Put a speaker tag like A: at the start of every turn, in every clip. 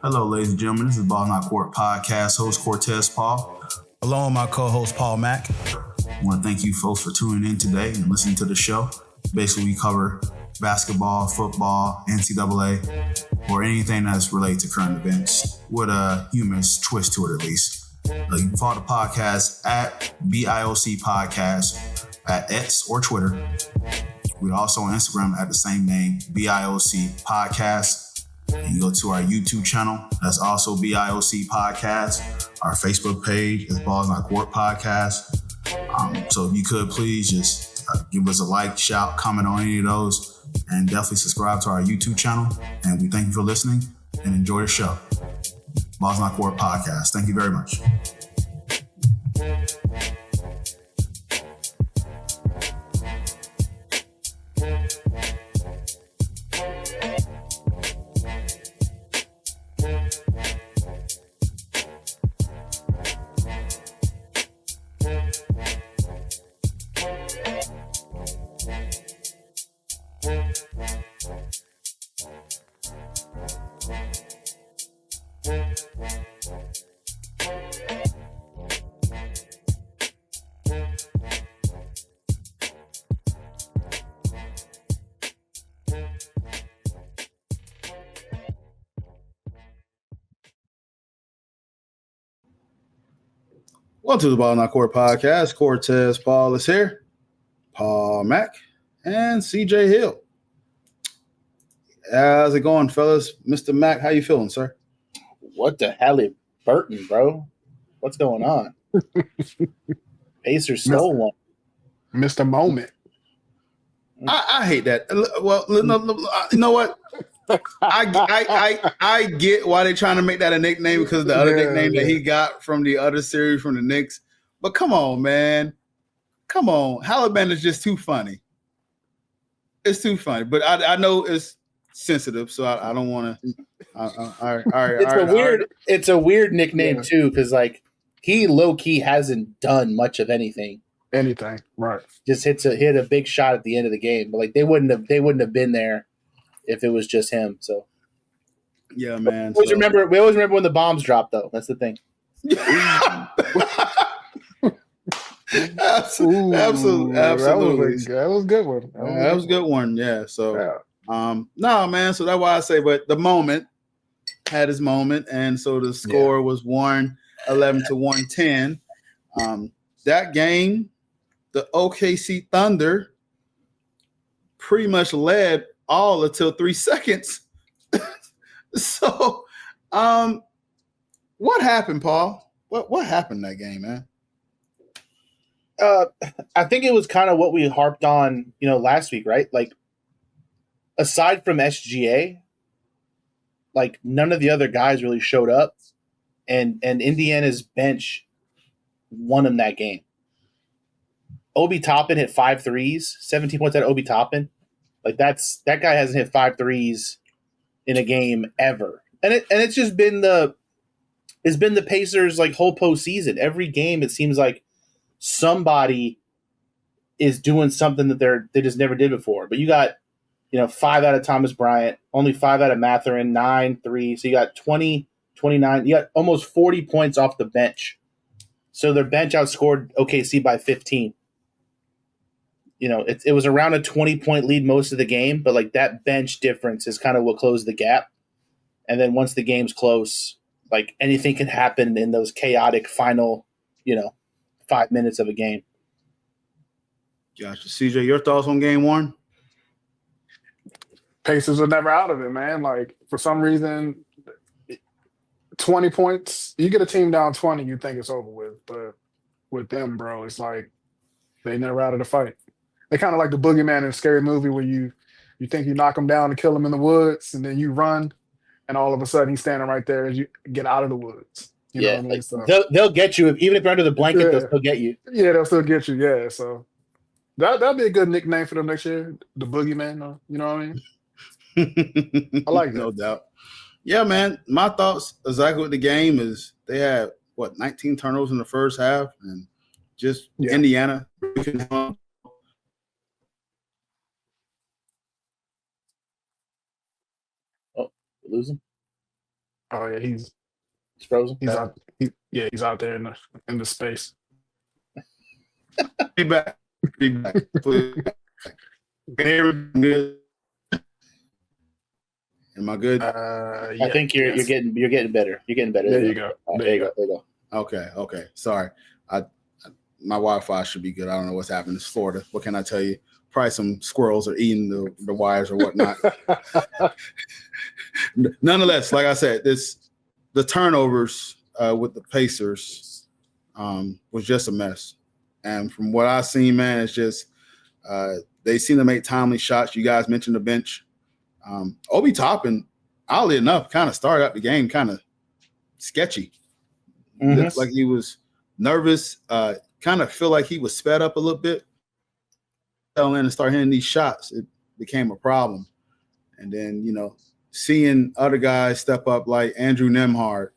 A: Hello, ladies and gentlemen. This is Ball Not Court Podcast host Cortez Paul.
B: Along with my co-host Paul Mack.
A: I want to thank you folks for tuning in today and listening to the show. Basically, we cover basketball, football, NCAA, or anything that's related to current events with a humorous twist to it, at least. You can follow the podcast at BIOC Podcast at X or Twitter. We're also on Instagram at the same name, BIOC Podcast. You go to our YouTube channel, that's also BIOC Podcast. Our Facebook page is Balls Not Court Podcast. So if you could please just give us a like, shout, comment on any of those, and definitely subscribe to our YouTube channel. And we thank you for listening and enjoy the show. Balls Not Court Podcast. Thank you very much. Welcome to the Ball Not Court Podcast. Cortez Paul is here. Paul Mack and CJ Hill. How's it going, fellas? Mr. Mack, how you feeling, sir?
C: What the hell is Burton, bro? What's going on? Pacers stole one.
D: Mr. Moment.
A: I hate that. Well, you know what? I get why they're trying to make that a nickname because of the other nickname that he got from the other series from the Knicks. But come on, man. Come on. Halliburton is just too funny. It's too funny. But I know it's sensitive, so I don't want to. All right.
C: It's a weird nickname too, because like he low key hasn't done much of anything.
D: Right?
C: Just hit a big shot at the end of the game, but like they wouldn't have been there if it was just him. So
A: yeah, man.
C: We always remember when the bombs dropped, though. That's the thing.
A: Absolutely.
D: That was a good one.
A: That was a good one. Yeah. So, no, man. So that's why I say, but the moment had his moment, and so the score was 111 to 110. That game, the OKC Thunder pretty much led all until 3 seconds. So, what happened, Paul? What happened in that game, man?
C: I think it was kind of what we harped on, last week, right? Like, aside from SGA, like none of the other guys really showed up, and Indiana's bench won them that game. Obi Toppin hit 5 threes, 17 points out of Obi Toppin. Like that guy hasn't hit 5 threes in a game ever, and it's just been the Pacers like whole postseason. Every game it seems like somebody is doing something that they just never did before. But you got 5 out of Thomas Bryant, only 5 out of Mathurin, 9 3. So you got 20, 29. You got almost 40 points off the bench. So their bench outscored OKC by 15. It was around a 20-point lead most of the game, but like that bench difference is kind of what closed the gap. And then once the game's close, like anything can happen in those chaotic final, 5 minutes of a game.
A: Gotcha. CJ, your thoughts on game one?
D: Pacers are never out of it, man. Like for some reason, 20 points, you get a team down 20, you think it's over with. But with them, bro, it's like they never out of the fight. They kind of like the boogeyman in a scary movie where you think you knock him down to kill him in the woods, and then you run, and all of a sudden he's standing right there as you get out of the woods. You know what I mean?
C: Like,
D: So,
C: they'll get you. Even if you're under the blanket, they'll still get you.
D: Yeah, they'll still get you. Yeah, so that'd be a good nickname for them next year, the boogeyman. You know what I mean? I like that.
A: No doubt. Yeah, man. My thoughts exactly with the game is they had 19 turnovers in the first half, and just Indiana.
C: Oh, lose him?
D: Oh yeah,
C: It's frozen.
D: he's out. He's out there in the space.
B: Be back. Be back. Please. Can you hear me good? Am I good?
C: I think you're getting better. You're getting better.
D: There you go.
C: There you go.
B: Okay. Sorry. My Wi-Fi should be good. I don't know what's happening. It's Florida. What can I tell you? Probably some squirrels are eating the wires or whatnot. Nonetheless, like I said, the turnovers with the Pacers was just a mess. And from what I've seen, man, it's just they seem to make timely shots. You guys mentioned the bench. Obi Toppin, oddly enough, kind of started out the game kind of sketchy. Looked like he was nervous. Kind of feel like he was sped up a little bit. Fell in and start hitting these shots, it became a problem. And then, seeing other guys step up like Andrew Nembhard,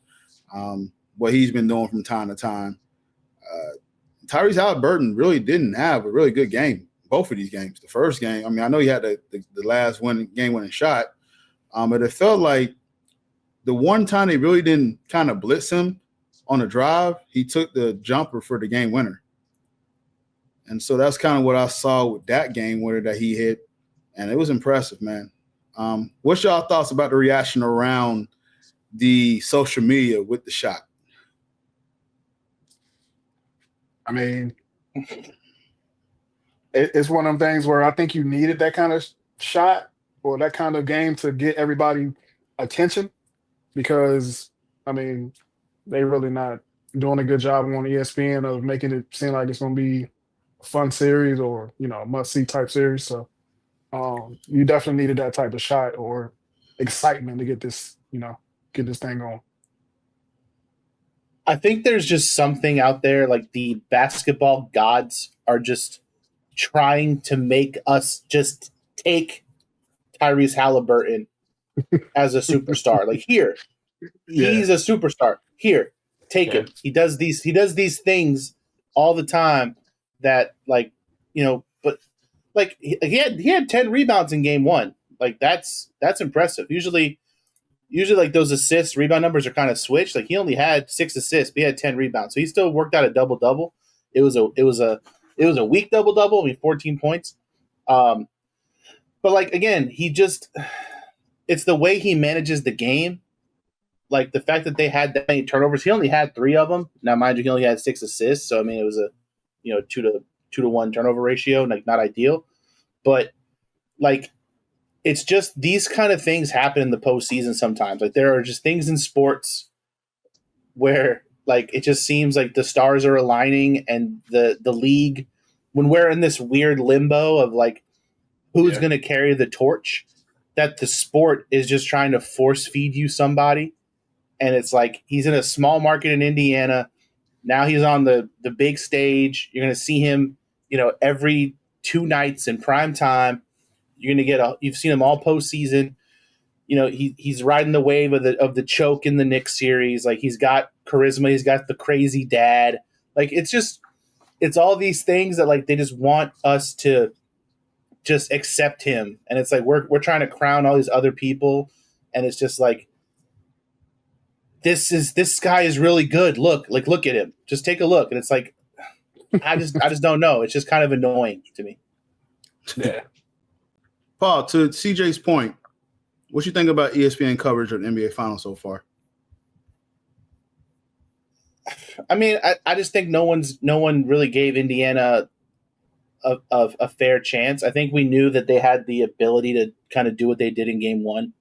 B: what he's been doing from time to time. Tyrese Halliburton really didn't have a really good game, both of these games. The first game, I mean, I know he had the last game-winning shot, but it felt like the one time they really didn't kind of blitz him on a drive, he took the jumper for the game winner. And so that's kind of what I saw with that game winner that he hit, and it was impressive, man. What's y'all thoughts about the reaction around the social media with the shot?
D: I mean, it's one of them things where I think you needed that kind of shot or that kind of game to get everybody attention because, I mean, they really not doing a good job on ESPN of making it seem like it's going to be a fun series or, must-see type series. So you definitely needed that type of shot or excitement to get this, get this thing going.
C: I think there's just something out there like the basketball gods are just trying to make us just take Tyrese Halliburton as a superstar. Like here, he's a superstar. Here, take him. He does these things all the time that but like he had 10 rebounds in game one. Like that's impressive. Usually like those rebound numbers are kind of switched. Like he only had 6 assists, but he had 10 rebounds. So he still worked out a double-double. It was a weak double-double, 14 points. But like again, it's the way he manages the game. Like the fact that they had that many turnovers, he only had 3 of them. Now, mind you, he only had 6 assists. So I mean, it was a 2-to-1 turnover ratio, like not ideal. But like it's just these kind of things happen in the postseason sometimes. Like there are just things in sports where like it just seems like the stars are aligning and the league, when we're in this weird limbo of like who's going to carry the torch, that the sport is just trying to force feed you somebody. And it's like he's in a small market in Indiana. Now he's on the big stage. You're going to see him, every 2 nights in prime time. You're going to you've seen him all postseason. He's riding the wave of the choke in the Knicks series. Like he's got charisma. He's got the crazy dad. Like it's all these things that like they just want us to just accept him. And it's like we're trying to crown all these other people. And it's just like, this guy is really good. Look at him. Just take a look. And it's like, I just don't know. It's just kind of annoying to me.
D: Yeah.
B: Paul, to CJ's point, what you think about ESPN coverage of the NBA Finals so far?
C: I mean, I just think no one really gave Indiana a fair chance. I think we knew that they had the ability to kind of do what they did in game one.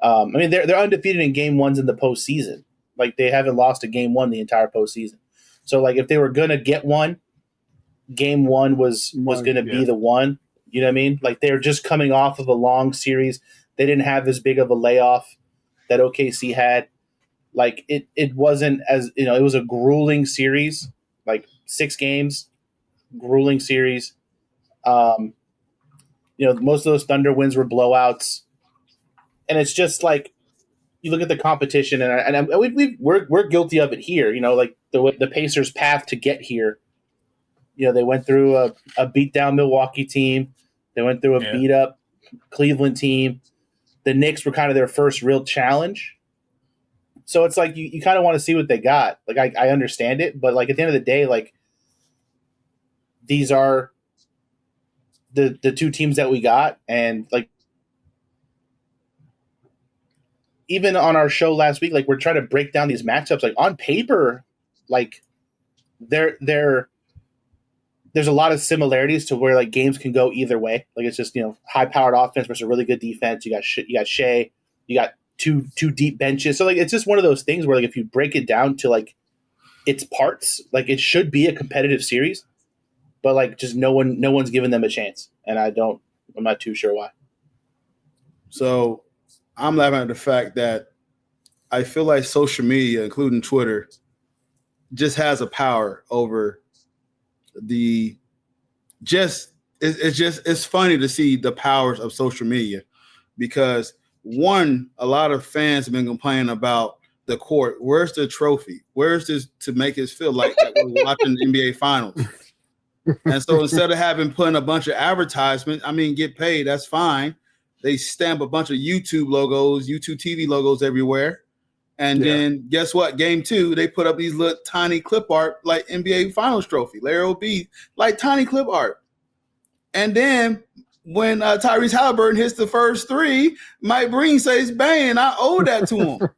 C: I mean, they're undefeated in game ones in the postseason. Like they haven't lost a game one the entire postseason. So like if they were gonna get one, game one was gonna be the one. You know what I mean? Like they're just coming off of a long series. They didn't have as big of a layoff that OKC had. Like it wasn't as it was a grueling series, like 6 games, grueling series. Most of those Thunder wins were blowouts, and it's just like you look at the competition, and we're guilty of it here. Like the Pacers' path to get here. They went through a beat down Milwaukee team. They went through a beat up Cleveland team. The Knicks were kind of their first real challenge. So it's like you kind of want to see what they got. Like I understand it, but like at the end of the day, like these are the two teams that we got, and like even on our show last week, like we're trying to break down these matchups. Like on paper, like there's a lot of similarities to where like games can go either way. Like it's just high powered offense versus a really good defense. You got Shea, you got two deep benches. So like it's just one of those things where like if you break it down to like its parts, like it should be a competitive series, but like just no one's giving them a chance, and I'm not too sure why.
B: So I'm laughing at the fact that I feel like social media, including Twitter, just has a power over it's funny to see the powers of social media, because one, a lot of fans have been complaining about the court. Where's the trophy? Where's this to make us feel like we're watching the NBA finals? And so instead of putting a bunch of advertisements, get paid, that's fine. They stamp a bunch of YouTube logos, YouTube TV logos everywhere. And then guess what? Game 2, they put up these little tiny clip art like NBA Finals trophy, Larry O'B, like tiny clip art. And then when Tyrese Halliburton hits the first 3, Mike Breen says, "Bang, I owe that to him,"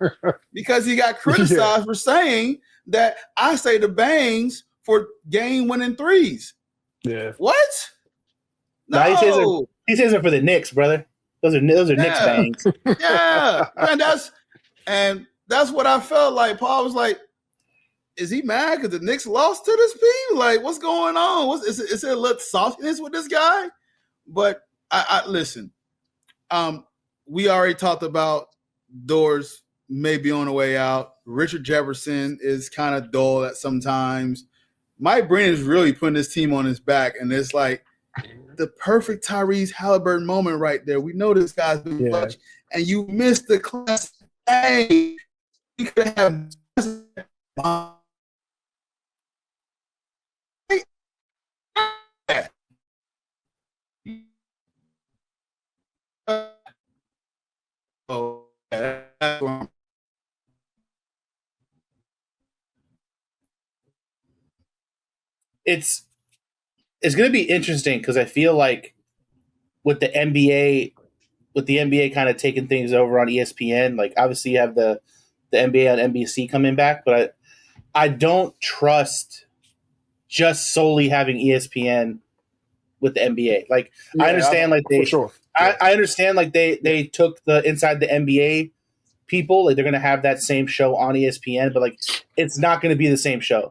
B: because he got criticized for saying that I say the bangs for game-winning threes. Yeah. What? No.
C: He says it for the Knicks, brother. Those are Knicks bangs.
B: Yeah, and that's what I felt like. Paul was like, is he mad because the Knicks lost to this team? Like, what's going on? Is it a little saltiness with this guy? But I listen. We already talked about Doors maybe on the way out. Richard Jefferson is kind of dull at sometimes. Mike Breen is really putting this team on his back, and it's like the perfect Tyrese Halliburton moment right there. We know this guy's been clutch, and you missed the class. Hey, you could have.
C: It's going to be interesting because I feel like with the NBA kind of taking things over on ESPN, like obviously you have the NBA on NBC coming back, but I don't trust just solely having ESPN with the NBA. Like I understand, I understand like they took the inside the NBA people, like they're going to have that same show on ESPN, but like it's not going to be the same show.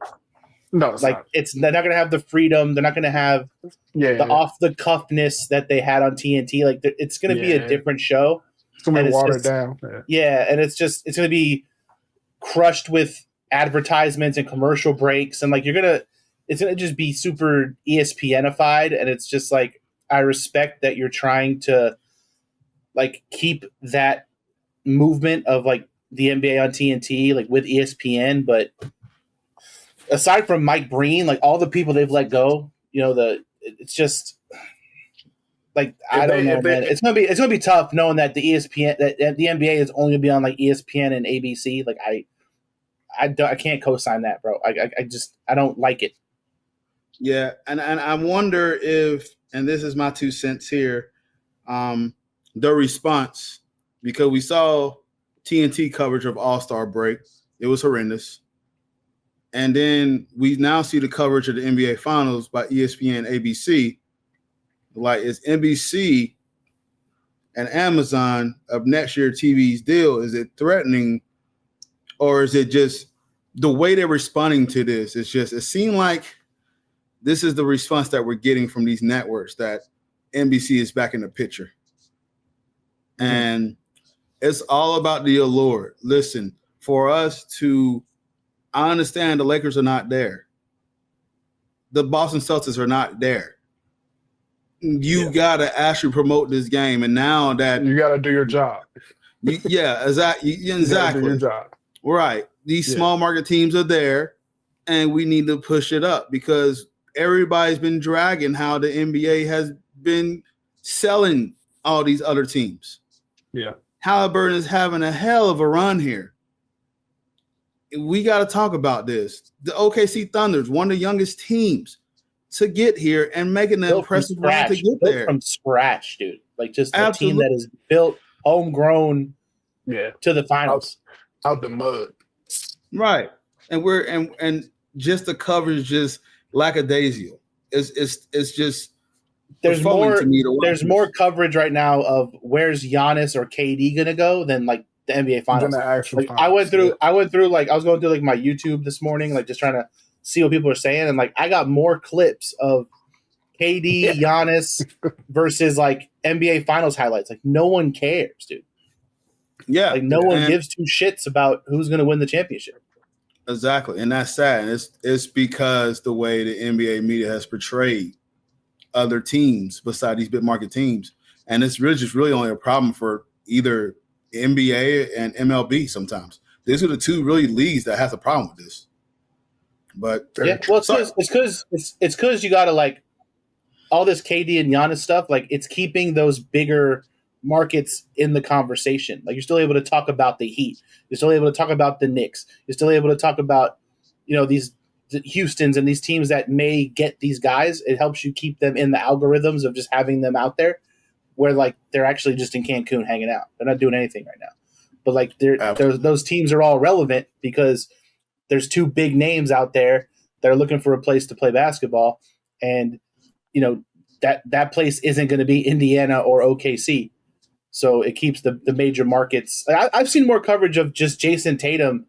D: No, it's
C: like
D: not.
C: They're not going to have the freedom. They're not going to have the off the cuffness that they had on TNT. Like it's going to be a different show.
D: It's going to be watered down.
C: And it's going to be crushed with advertisements and commercial breaks, and like it's going to just be super ESPNified. And it's just like I respect that you're trying to like keep that movement of like the NBA on TNT like with ESPN, but aside from Mike Breen, like all the people they've let go, it's just like I don't know, man. It's gonna be tough knowing that the ESPN that the NBA is only gonna be on like ESPN and ABC. Like I can't co-sign that, bro. I don't like it.
B: Yeah, and I wonder if, and this is my 2 cents here, the response, because we saw TNT coverage of All-Star break. It was horrendous. And then we now see the coverage of the NBA Finals by ESPN, ABC. Like, is NBC and Amazon of next year TV's deal, is it threatening, or is it just the way they're responding to this? It seemed like this is the response that we're getting from these networks, that NBC is back in the picture. Mm-hmm. And it's all about the allure. Listen, for us to – I understand the Lakers are not there. The Boston Celtics are not there. You got to actually promote this game. And now that
D: you got to do your job.
B: Exactly.
D: You do your job.
B: Right. These small market teams are there, and we need to push it up, because everybody's been dragging how the NBA has been selling all these other teams.
D: Yeah.
B: Halliburton is having a hell of a run here. we got to talk about this. The OKC Thunder's one of the youngest teams to get here and making an impressive run to get there.
C: From scratch, dude. Like just a team that is built homegrown to the finals.
D: Out the mud.
B: Right. And we're and just the coverage just lackadaisical. It's just
C: there's more coverage right now of where's Giannis or KD gonna go than like the NBA finals.
D: Like,
C: I went through like I was going through like my YouTube this morning, like just trying to see what people are saying, and like I got more clips of KD, Giannis versus like NBA finals highlights. Like no one cares, dude.
B: Yeah.
C: Like no one gives two shits about who's gonna win the championship.
B: Exactly. And that's sad. And it's because the way the NBA media has portrayed other teams beside these big market teams. And it's really only a problem for either NBA and MLB sometimes. These are the two really leagues that has a problem with this. But
C: well, it's because you gotta like all this KD and Giannis stuff, like it's keeping those bigger markets in the conversation. Like you're still able to talk about the Heat. You're still able to talk about the Knicks. You're still able to talk about, these Houstons and these teams that may get these guys. It helps you keep them in the algorithms of just having them out there where like they're actually just in Cancun hanging out. They're not doing anything right now. But like those teams are all relevant because there's two big names out there that are looking for a place to play basketball. And, that place isn't going to be Indiana or OKC. So it keeps the major markets. I've seen more coverage of just Jason Tatum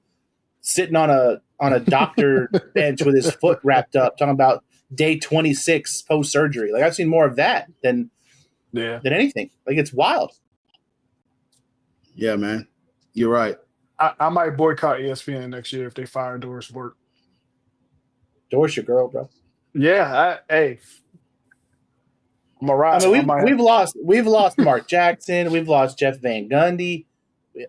C: sitting on a doctor bench with his foot wrapped up, talking about day 26 post surgery. Like I've seen more of that than anything. Like it's wild.
B: Yeah, man, you're right.
D: I might boycott ESPN next year if they fire Doris Burke.
C: Doris your girl, bro.
D: Yeah, hey.
C: I mean, we've lost Mark Jackson, we've lost Jeff Van Gundy.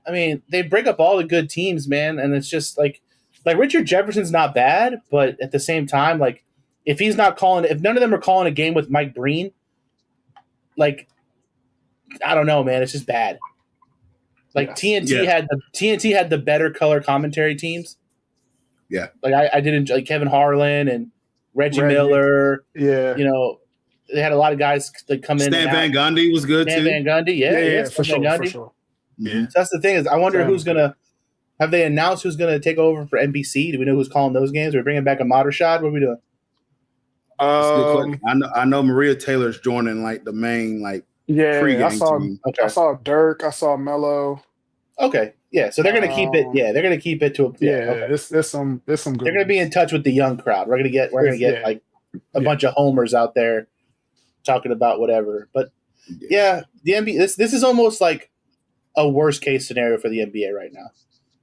C: I mean, they break up all the good teams, man, and it's just like Richard Jefferson's not bad, but at the same time, like if none of them are calling a game with Mike Breen, like I don't know, man, it's just bad. Like TNT had the better color commentary teams.
B: Yeah,
C: like I did enjoy Kevin Harlan and Reggie Miller.
D: Yeah,
C: they had a lot of guys that come in.
B: Stan Van Gundy was good too.
C: Van Gundy, yeah,
D: for sure.
B: Yeah.
C: So that's the thing is, I wonder who's gonna. Have they announced who's gonna take over for NBC? Do we know who's calling those games? Are we bringing back a Rashad? What are we doing?
B: I know Maria Taylor's joining like the main pregame team.
D: Okay. I saw Dirk. I saw Melo.
C: Okay, yeah. So they're gonna keep it. Yeah, they're gonna keep it to a.
D: There's some good.
C: They're gonna be in touch with the young crowd. We're gonna get like a bunch of homers out there talking about whatever. But the NBA. This is almost like a worst case scenario for the NBA right now.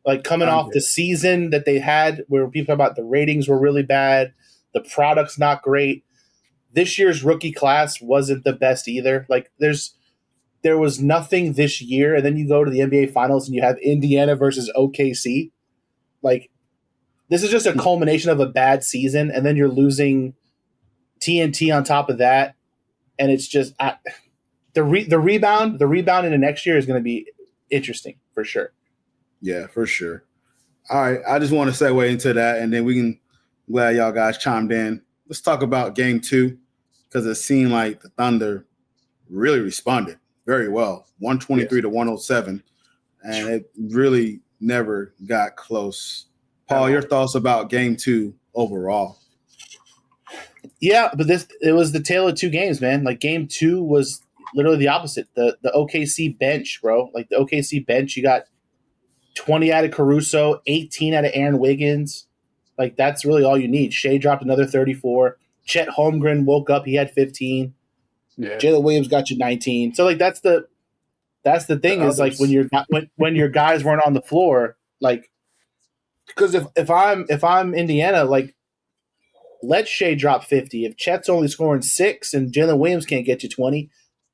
C: Like coming off the season that they had, where people talk about the ratings were really bad, the product's not great. This year's rookie class wasn't the best either. Like there was nothing this year, and then you go to the NBA Finals and you have Indiana versus OKC. Like this is just a culmination of a bad season, and then you're losing TNT on top of that, and it's just the rebound into next year is going to be interesting for sure.
B: Yeah, for sure. All right, I just want to segue into that, and then we can. Glad y'all guys chimed in. Let's talk about Game 2 because it seemed like the Thunder really responded very well, 123 to 107, and it really never got close. Paul, your thoughts about Game 2 overall?
C: Yeah, but it was the tale of two games, man. Like Game 2 was literally the opposite. The OKC bench, bro. Like the OKC bench, you got 20 out of Caruso, 18 out of Aaron Wiggins. Like that's really all you need. Shea dropped another 34. Chet Holmgren woke up, he had 15.
D: Yeah.
C: Jalen Williams got you 19. So like that's the thing is like when your guys weren't on the floor, like because if I'm Indiana, like let Shea drop 50. If Chet's only scoring 6 and Jalen Williams can't get you 20,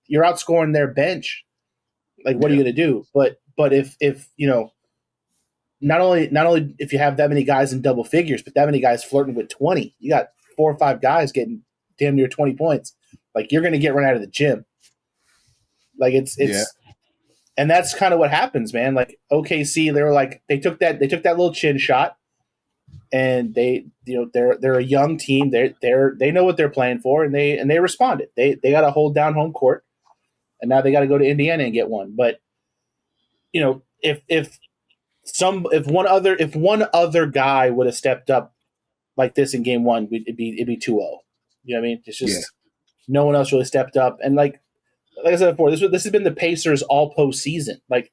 C: you're outscoring their bench. Like what are you gonna do? But if not only if you have that many guys in double figures, but that many guys flirting with 20, you got 4 or 5 guys getting damn near 20 points. Like you're going to get run out of the gym. Like it's, and that's kind of what happens, man. Like OKC, they were like, they took that little chin shot. and they're a young team. They know what they're playing for, and they responded. They got to hold down home court, and now they got to go to Indiana and get one. But if one other guy would have stepped up like this in game one, it'd be 2-0. You know what I mean? It's just no one else really stepped up. And like I said before, this has been the Pacers all postseason. Like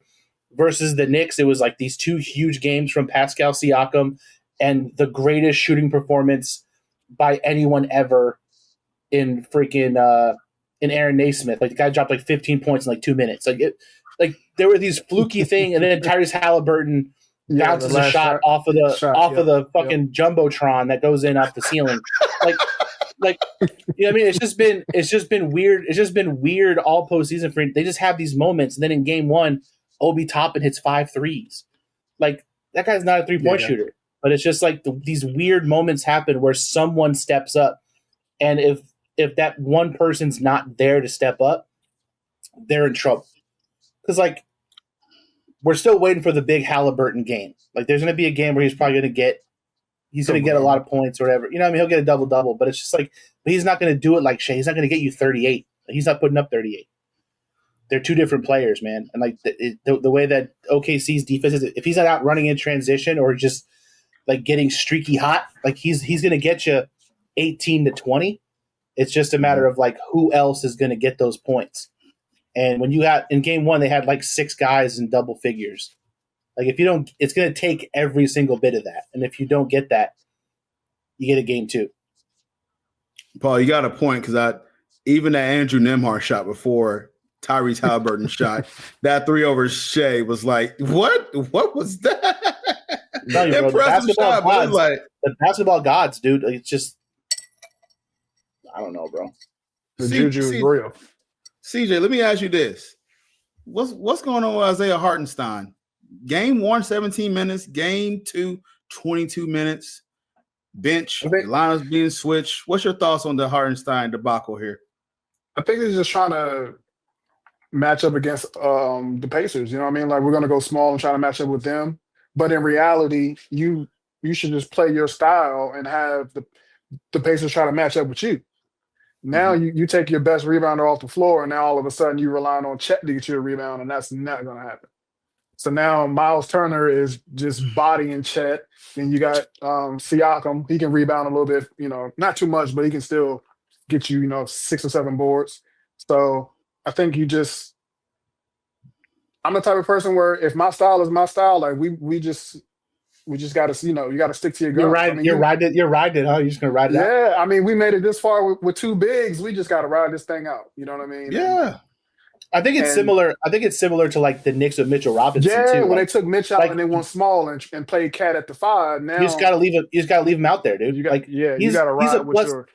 C: versus the Knicks, it was like these two huge games from Pascal Siakam and the greatest shooting performance by anyone ever in freaking in Aaron Naismith. Like the guy dropped like 15 points in like 2 minutes. Like there were these fluky thing, and then Tyrese Halliburton bounces a shot off of the fucking jumbotron that goes in off the ceiling. like you know what I mean? It's just been weird. It's just been weird all postseason for they just have these moments, and then in game one, Obi Toppin hits 5 threes. Like that guy's not a 3-point shooter, but it's just like these weird moments happen where someone steps up, and if that one person's not there to step up, they're in trouble. Because like we're still waiting for the big Halliburton game. Like there's going to be a game where he's probably going to get a lot of points or whatever. You know what I mean? He'll get a double-double, but it's just like but he's not going to do it like Shea. He's not going to get you 38. He's not putting up 38. They're two different players, man. And like the way that OKC's defense is, if he's not out running in transition or just like getting streaky hot, like he's going to get you 18 to 20. It's just a matter of like who else is going to get those points. And when you had in game one, they had like 6 guys in double figures. Like if you don't, it's going to take every single bit of that. And if you don't get that, you get a game 2.
B: Paul, you got a point because even that Andrew Nembhard shot before Tyrese Halliburton shot, that 3 over Shea was like, what? What was that? Impressive shot, but like
C: the basketball gods, dude. Like, it's just, I don't know, bro.
D: The juju is real.
B: CJ, let me ask you this. What's going on with Isaiah Hartenstein? Game 1, 17 minutes. Game 2, 22 minutes. Bench. Lineups being switched. What's your thoughts on the Hartenstein debacle here?
D: I think he's just trying to match up against the Pacers. You know what I mean? Like we're going to go small and try to match up with them. But in reality, you should just play your style and have the Pacers try to match up with you. Now you take your best rebounder off the floor, and now all of a sudden you're relying on Chet to get you a rebound, and that's not going to happen. So now Miles Turner is just bodying Chet, and you got Siakam. He can rebound a little bit, not too much, but he can still get you, 6 or 7 boards. So I think I'm the type of person where if my style is my style, like we just got to, you got to stick to your guns.
C: You're riding it, huh? You're just going to ride it out?
D: Yeah, I mean, we made it this far with 2 bigs. We just got to ride this thing out. You know what I mean?
B: Yeah.
C: I think it's similar. I think it's similar to like the Knicks with Mitchell Robinson too.
D: When they took Mitch out and they went small and played Cat at the 5. Now
C: you just got to leave him out there, dude.
D: You got to ride with your.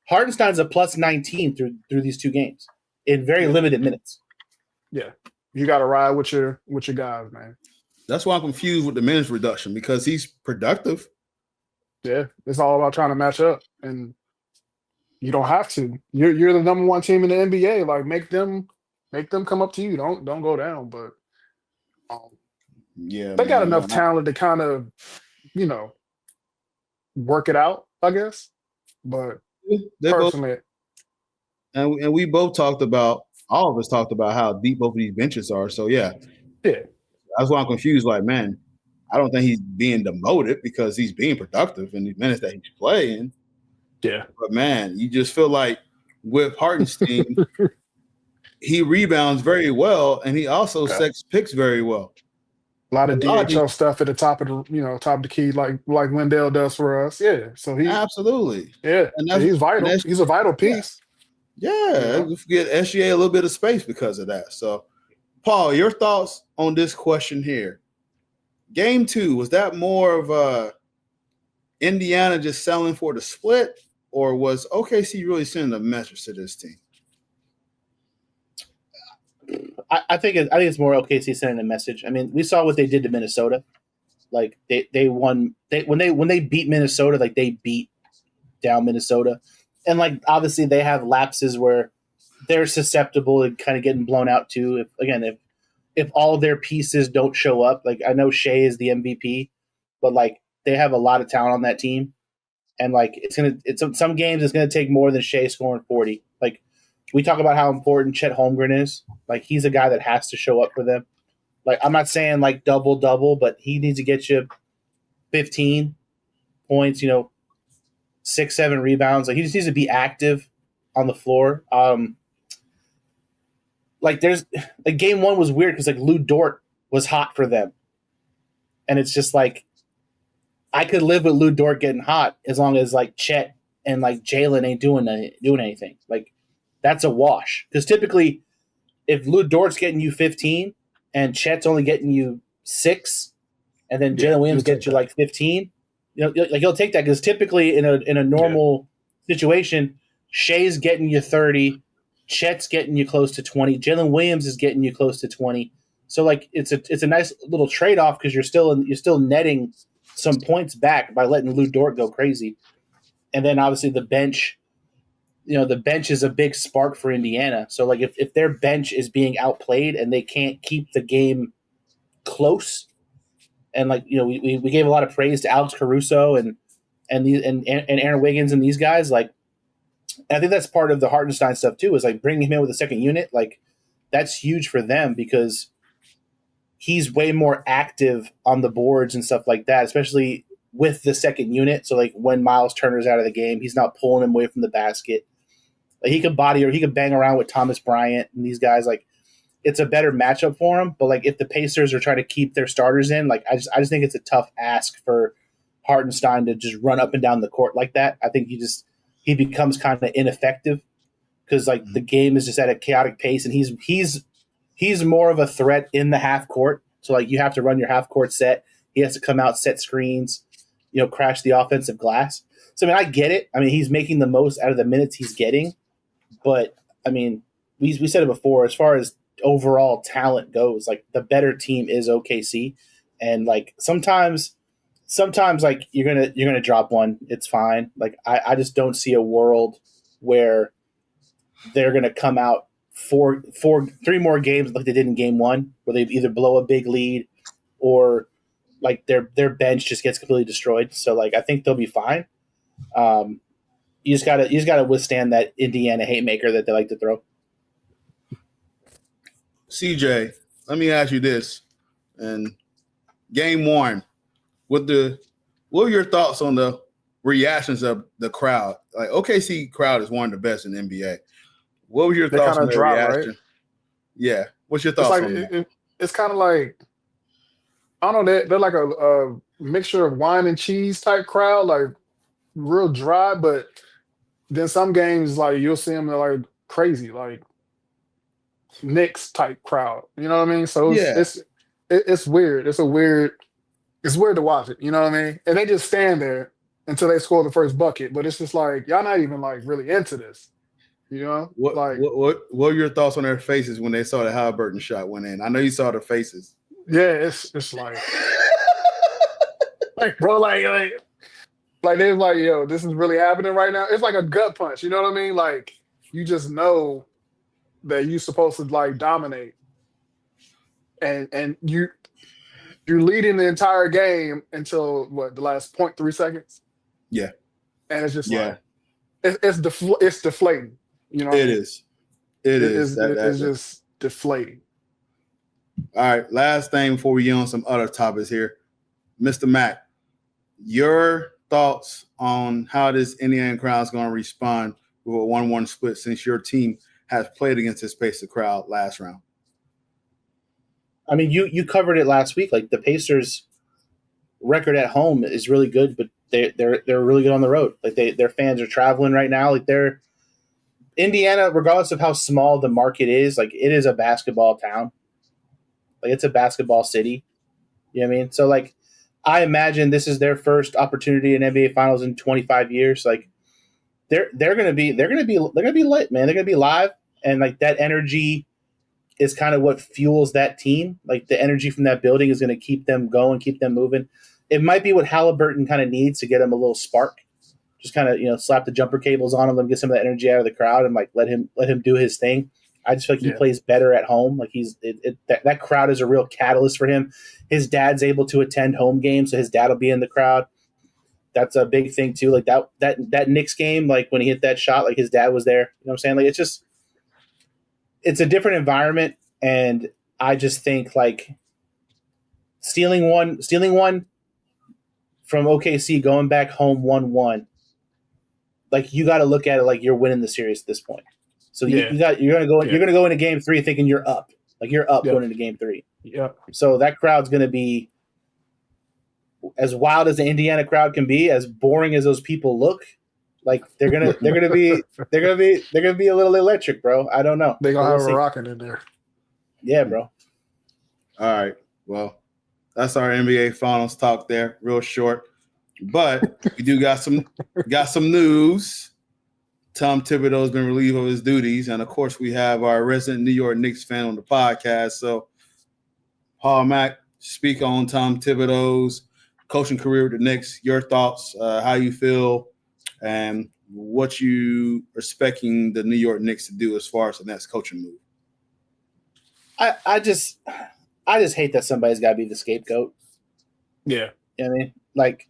C: Hardenstein's a plus 19 through these 2 games in very limited minutes.
D: Yeah, you got to ride with your guys, man.
B: That's why I'm confused with the minutes reduction because he's productive.
D: Yeah, it's all about trying to match up, and you don't have to. You're the number 1 team in the NBA. Like make them come up to you. Don't go down. But they got enough talent to kind of work it out, I guess. But personally,
B: and we both talked about. All of us talked about how deep both of these benches are. So yeah. That's why I'm confused. Like, man, I don't think he's being demoted because he's being productive in the minutes that he's playing.
D: Yeah.
B: But man, you just feel like with Hartenstein, he rebounds very well, and he also sets picks very well.
D: A lot of DHO stuff at the top of the top of the key, like Wendell does for us. Yeah. So he
B: absolutely.
D: Yeah. And he's vital. He's a vital piece.
B: Yeah. We get SGA a little bit of space because of that. So Paul, your thoughts on this question here. Game 2, was that more of Indiana just selling for the split, or was OKC really sending a message to this team?
C: I think it's more OKC sending a message. I mean, we saw what they did to Minnesota. Like they won. When they beat Minnesota, like they beat down Minnesota, and like obviously they have lapses where they're susceptible to kind of getting blown out too. If all their pieces don't show up, like I know Shea is the MVP, but like they have a lot of talent on that team, and like some games it's gonna take more than Shea scoring 40. Like we talk about how important Chet Holmgren is. Like he's a guy that has to show up for them. Like I'm not saying like double, but he needs to get you 15 points, 6, 7 rebounds. Like he just needs to be active on the floor. Like there's like game 1 was weird because like Lou Dort was hot for them, and it's just like I could live with Lou Dort getting hot as long as like Chet and like Jalen ain't doing anything. Like that's a wash because typically if Lou Dort's getting you 15 and Chet's only getting you 6, and then Jalen Williams gets you like 15, like he'll take that because typically in a normal situation, Shea's getting you 30, Chet's getting you close to 20, Jalen Williams is getting you close to 20. So like it's a nice little trade off because you're still netting some points back by letting Lou Dort go crazy, and then obviously the bench. The bench is a big spark for Indiana. So, like, if their bench is being outplayed and they can't keep the game close, and like we gave a lot of praise to Alex Caruso and Aaron Wiggins and these guys. Like, I think that's part of the Hartenstein stuff too. Is like bringing him in with a second unit. Like, that's huge for them because he's way more active on the boards and stuff like that, especially with the second unit. So, like, when Miles Turner's out of the game, he's not pulling him away from the basket. Like he could body or he could bang around with Thomas Bryant and these guys. Like it's a better matchup for him. But like if the Pacers are trying to keep their starters in, like I just think it's a tough ask for Hartenstein to just run up and down the court like that. I think he becomes kind of ineffective because like the game is just at a chaotic pace and he's more of a threat in the half court. So like you have to run your half court set. He has to come out, set screens, crash the offensive glass. So I mean I get it. I mean he's making the most out of the minutes he's getting. But, I mean, we said it before, as far as overall talent goes, like, the better team is OKC. And, like, sometimes like, you're gonna drop one. It's fine. Like, I just don't see a world where they're going to come out 3 more games like they did in game 1, where they either blow a big lead or, like, their bench just gets completely destroyed. So, like, I think they'll be fine. You just gotta withstand that Indiana haymaker that they like to throw.
B: CJ, let me ask you this: in game 1, what were your thoughts on the reactions of the crowd? Like OKC crowd is one of the best in the NBA. What was your thoughts on the reaction? Right? Yeah, what's your thoughts on that?
D: It's kind of like I don't know. They're like a mixture of wine and cheese type crowd, like real dry, but. Then some games, like you'll see them, they're like crazy, like Knicks type crowd. You know what I mean? So it's weird. It's weird to watch it. You know what I mean? And they just stand there until they score the first bucket. But it's just like y'all not even like really into this. You know?
B: What were your thoughts on their faces when they saw the Halliburton shot went in? I know you saw the faces.
D: Yeah, it's like, like bro, like they're like, yo, this is really happening right now. It's like a gut punch. You know what I mean? Like you just know that you're supposed to like dominate, and you're leading the entire game until the last 0.3 seconds.
B: Yeah,
D: and it's just like it's deflating. You know,
B: it is. It's
D: just deflating.
B: All right, last thing before we get on some other topics here, Mr. Mack, your thoughts on how this Indiana crowd is going to respond with a 1-1 split since your team has played against this Pacer crowd last round?
C: I mean, you covered it last week. Like the Pacers' record at home is really good, but they're really good on the road. Like their fans are traveling right now. Like they're Indiana, regardless of how small the market is, like it is a basketball town. Like it's a basketball city. You know what I mean? So like I imagine this is their first opportunity in NBA Finals in 25 years. Like they're gonna be lit, man. They're gonna be live, and like that energy is kind of what fuels that team. Like the energy from that building is gonna keep them going, keep them moving. It might be what Halliburton kind of needs to get him a little spark. Just kind of slap the jumper cables on him, let him get some of that energy out of the crowd, and like let him do his thing. I just feel like he plays better at home. Like that crowd is a real catalyst for him. His dad's able to attend home games, so his dad will be in the crowd. that's a big thing too. Like that Knicks game, like when he hit that shot, like his dad was there. You know what I'm saying? Like it's a different environment, and I just think like stealing one from OKC, going back home 1-1. Like you got to look at it like you're winning the series at this point. So you're gonna go into game 3 thinking you're up, like you're up going into game 3.
D: Yeah.
C: So that crowd's gonna be as wild as the Indiana crowd can be, as boring as those people look. Like they're gonna be a little electric, bro. I don't know.
D: They're gonna have a rocket in there.
C: Yeah, bro.
B: All right. Well, that's our NBA Finals talk there, real short. But we do got some news. Tom Thibodeau's been relieved of his duties, and of course, we have our resident New York Knicks fan on the podcast. So, Paul Mack, speak on Tom Thibodeau's coaching career with the Knicks. Your thoughts, how you feel, and what you are expecting the New York Knicks to do as far as the next coaching move.
C: I just hate that somebody's got to be the scapegoat.
D: Yeah,
C: you know what I mean, like.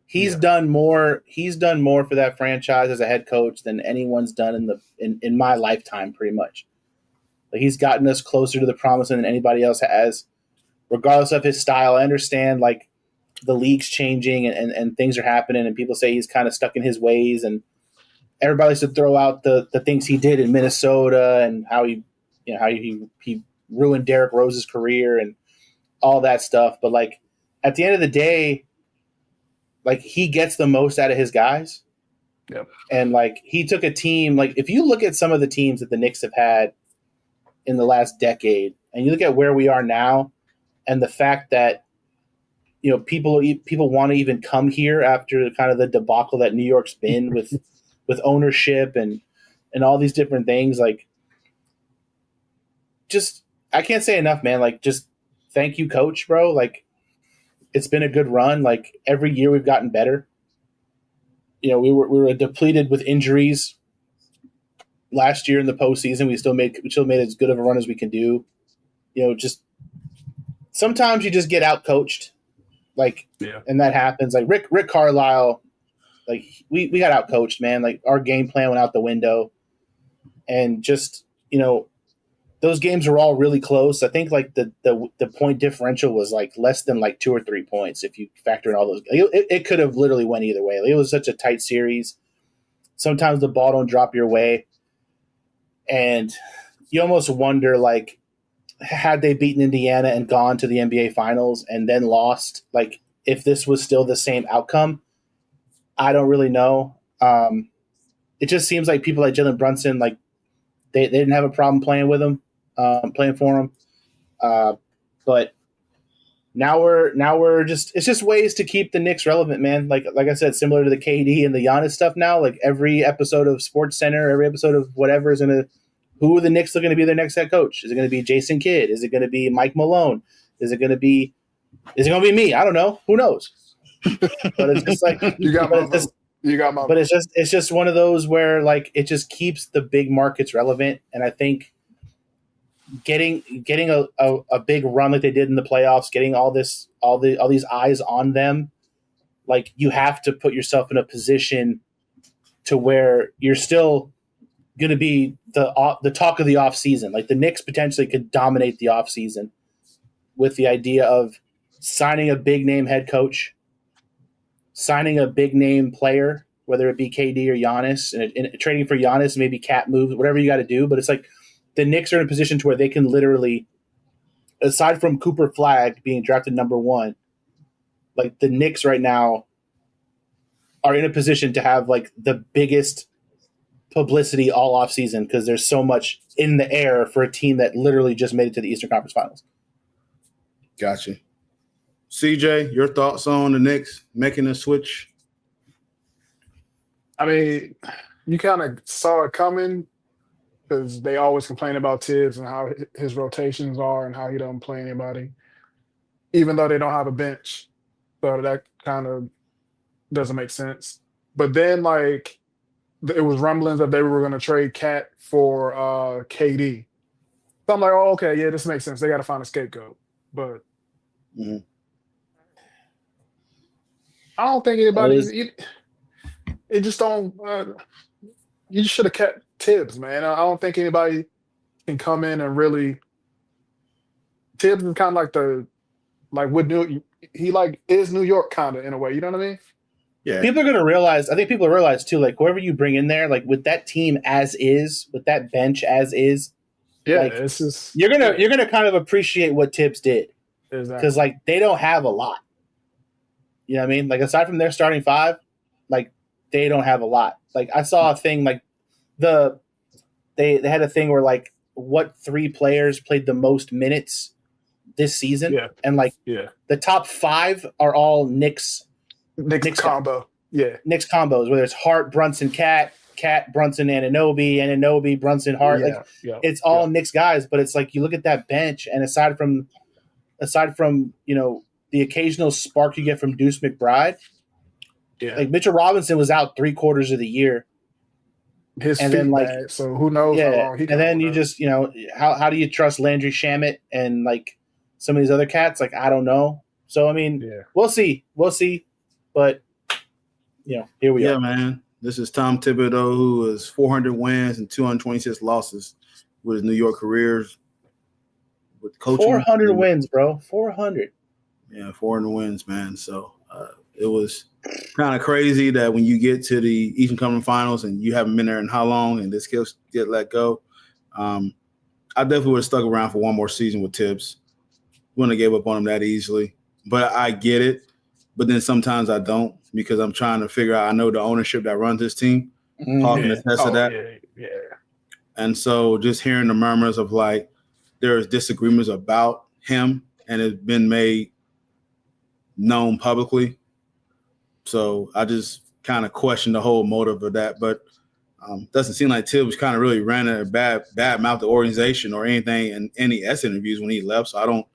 C: He's done more for that franchise as a head coach than anyone's done in my lifetime, pretty much. Like he's gotten us closer to the promised land than anybody else has, regardless of his style. I understand like the league's changing and things are happening, and people say he's kind of stuck in his ways, and everybody likes to throw out the things he did in Minnesota and how he ruined Derrick Rose's career and all that stuff. But like at the end of the day, like he gets the most out of his guys.
D: Yep.
C: And like he took a team, like if you look at some of the teams that the Knicks have had in the last decade, and you look at where we are now, and the fact that, you know, people want to even come here after kind of the debacle that New York's been with ownership and all these different things, like just I can't say enough, man. Like just thank you, coach, bro. Like it's been a good run. Like every year we've gotten better. You know, we were depleted with injuries last year in the postseason. We still made as good of a run as we can do. You know, just sometimes you just get out coached, like, and that happens. Like Rick Carlisle, like we got out coached, man. Like our game plan went out the window, and just, you know, those games were all really close. I think like the point differential was like less than like 2 or 3 points if you factor in all those. It could have literally went either way. Like, it was such a tight series. Sometimes the ball don't drop your way, and you almost wonder like, had they beaten Indiana and gone to the NBA Finals and then lost, like if this was still the same outcome, I don't really know. It just seems like people like Jalen Brunson, like they didn't have a problem playing with him. Playing for him, but now we're just it's just ways to keep the Knicks relevant, man. Like I said, similar to the KD and the Giannis stuff. Now, like every episode of Sports Center, every episode of whatever is gonna, who are the Knicks are going to be their next head coach? Is it going to be Jason Kidd? Is it going to be Mike Malone? Is it going to be me? I don't know. Who knows? But it's just like
D: you got my.
C: But it's just one of those where like it just keeps the big markets relevant, and I think. Getting a big run like they did in the playoffs, getting all these eyes on them, like you have to put yourself in a position to where you're still going to be the talk of the off season. Like the Knicks potentially could dominate the off season with the idea of signing a big name head coach, signing a big name player, whether it be KD or Giannis, and trading for Giannis, maybe cat moves, whatever you got to do. But it's like, the Knicks are in a position to where they can literally, aside from Cooper Flagg being drafted number 1, like the Knicks right now are in a position to have like the biggest publicity all off season because there's so much in the air for a team that literally just made it to the Eastern Conference Finals.
B: Gotcha. CJ, your thoughts on the Knicks making a switch?
D: I mean, you kind of saw it coming. Because they always complain about Tibbs and how his rotations are and how he doesn't play anybody, even though they don't have a bench. So that kind of doesn't make sense. But then, like, it was rumblings that they were going to trade Cat for KD. So I'm like, oh, okay, yeah, this makes sense. They got to find a scapegoat. But I don't think anybody. It just don't. You just should have kept Tibbs, man. I don't think anybody can come in and really. Tibbs is kind of like what he like is New York kind of in a way. You know what I mean?
B: Yeah.
C: People are going to realize. I think people realize too. Like whoever you bring in there, like with that team as is, with that bench as is.
D: Yeah,
C: like,
D: it's just
C: you're gonna kind of appreciate what Tibbs did because like they don't have a lot. You know what I mean? Like aside from their starting five, like they don't have a lot. Like I saw a thing like they had a thing where like what 3 players played the most minutes this season, and like the top 5 are all Knicks
D: combo,
C: Knicks combos. Whether it's Hart, Brunson, Cat, Brunson, Anunoby, Brunson, Hart. It's all Knicks guys, but it's like you look at that bench, and aside from the occasional spark you get from Deuce McBride, like Mitchell Robinson was out 3/4 of the year.
D: His and then bag, so who knows how long he can.
C: And then you just how do you trust Landry Shamet and like some of these other cats? Like I don't know. So I mean, we'll see, but here we are.
B: Yeah, man. This is Tom Thibodeau, who is 400 wins and 226 losses with his New York careers with coaching.
C: 400 wins, bro. 400.
B: Yeah, 400 wins, man. So it was kind of crazy that when you get to the Eastern Conference Finals and you haven't been there in how long and this kid get let go, I definitely would have stuck around for one more season with Tibbs. Wouldn't have gave up on him that easily. But I get it. But then sometimes I don't because I'm trying to figure out. I know the ownership that runs this team. Paul can attest to that.
D: Yeah.
B: And so just hearing the murmurs of like there's disagreements about him and it's been made known publicly. So I just kind of question the whole motive of that. But doesn't seem like Tibbs kind of really ran a bad mouth the organization or anything in any S interviews when he left. So I don't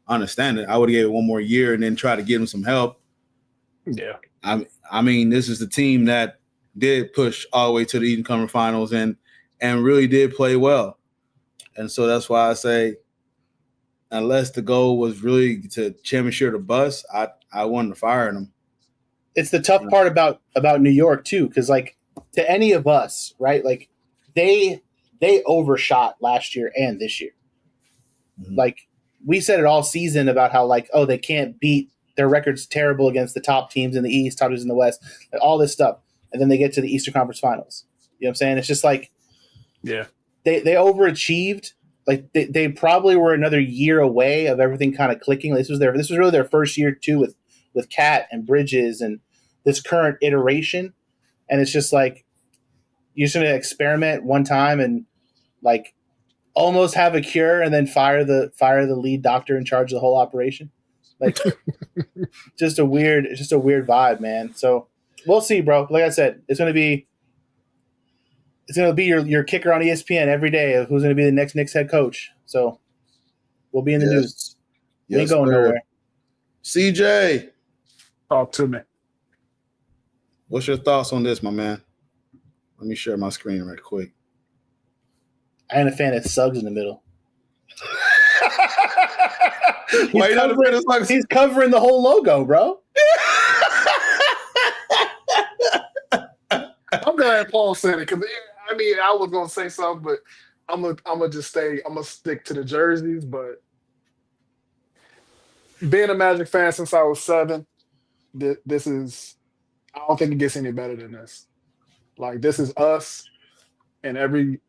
B: understand it. I would have gave it one more year and then try to give him some help.
D: Yeah.
B: I mean, this is the team that did push all the way to the Eastern Conference Finals and really did play well. And so that's why I say, unless the goal was really to championship or bust, I wanted to fire them.
C: It's the tough part about New York too, because like to any of us, right? Like they overshot last year and this year. Mm-hmm. Like we said it all season about how like, oh, they can't beat their record's terrible against the top teams in the East, top teams in the West, like all this stuff. And then they get to the Eastern Conference Finals. You know what I'm saying? It's just like,
D: yeah,
C: they overachieved. Like they probably were another year away of everything kind of clicking. This was really their first year too with Cat and Bridges and this current iteration. And it's just like, you're just going to experiment one time and like almost have a cure and then fire the lead doctor in charge of the whole operation. Like just a weird vibe, man. So we'll see, bro. Like I said, it's going to be your kicker on ESPN every day of who's going to be the next Knicks head coach. So we'll be in the news. We ain't going nowhere.
B: CJ,
D: talk to me.
B: What's your thoughts on this, my man? Let me share my screen right quick.
C: I ain't a fan of Suggs in the middle. He's covering the whole logo, bro.
D: I'm glad Paul said it because I mean I was gonna say something, but I'm gonna stick to the jerseys. But being a Magic fan since I was 7, this is, I don't think it gets any better than this. Like this is us and every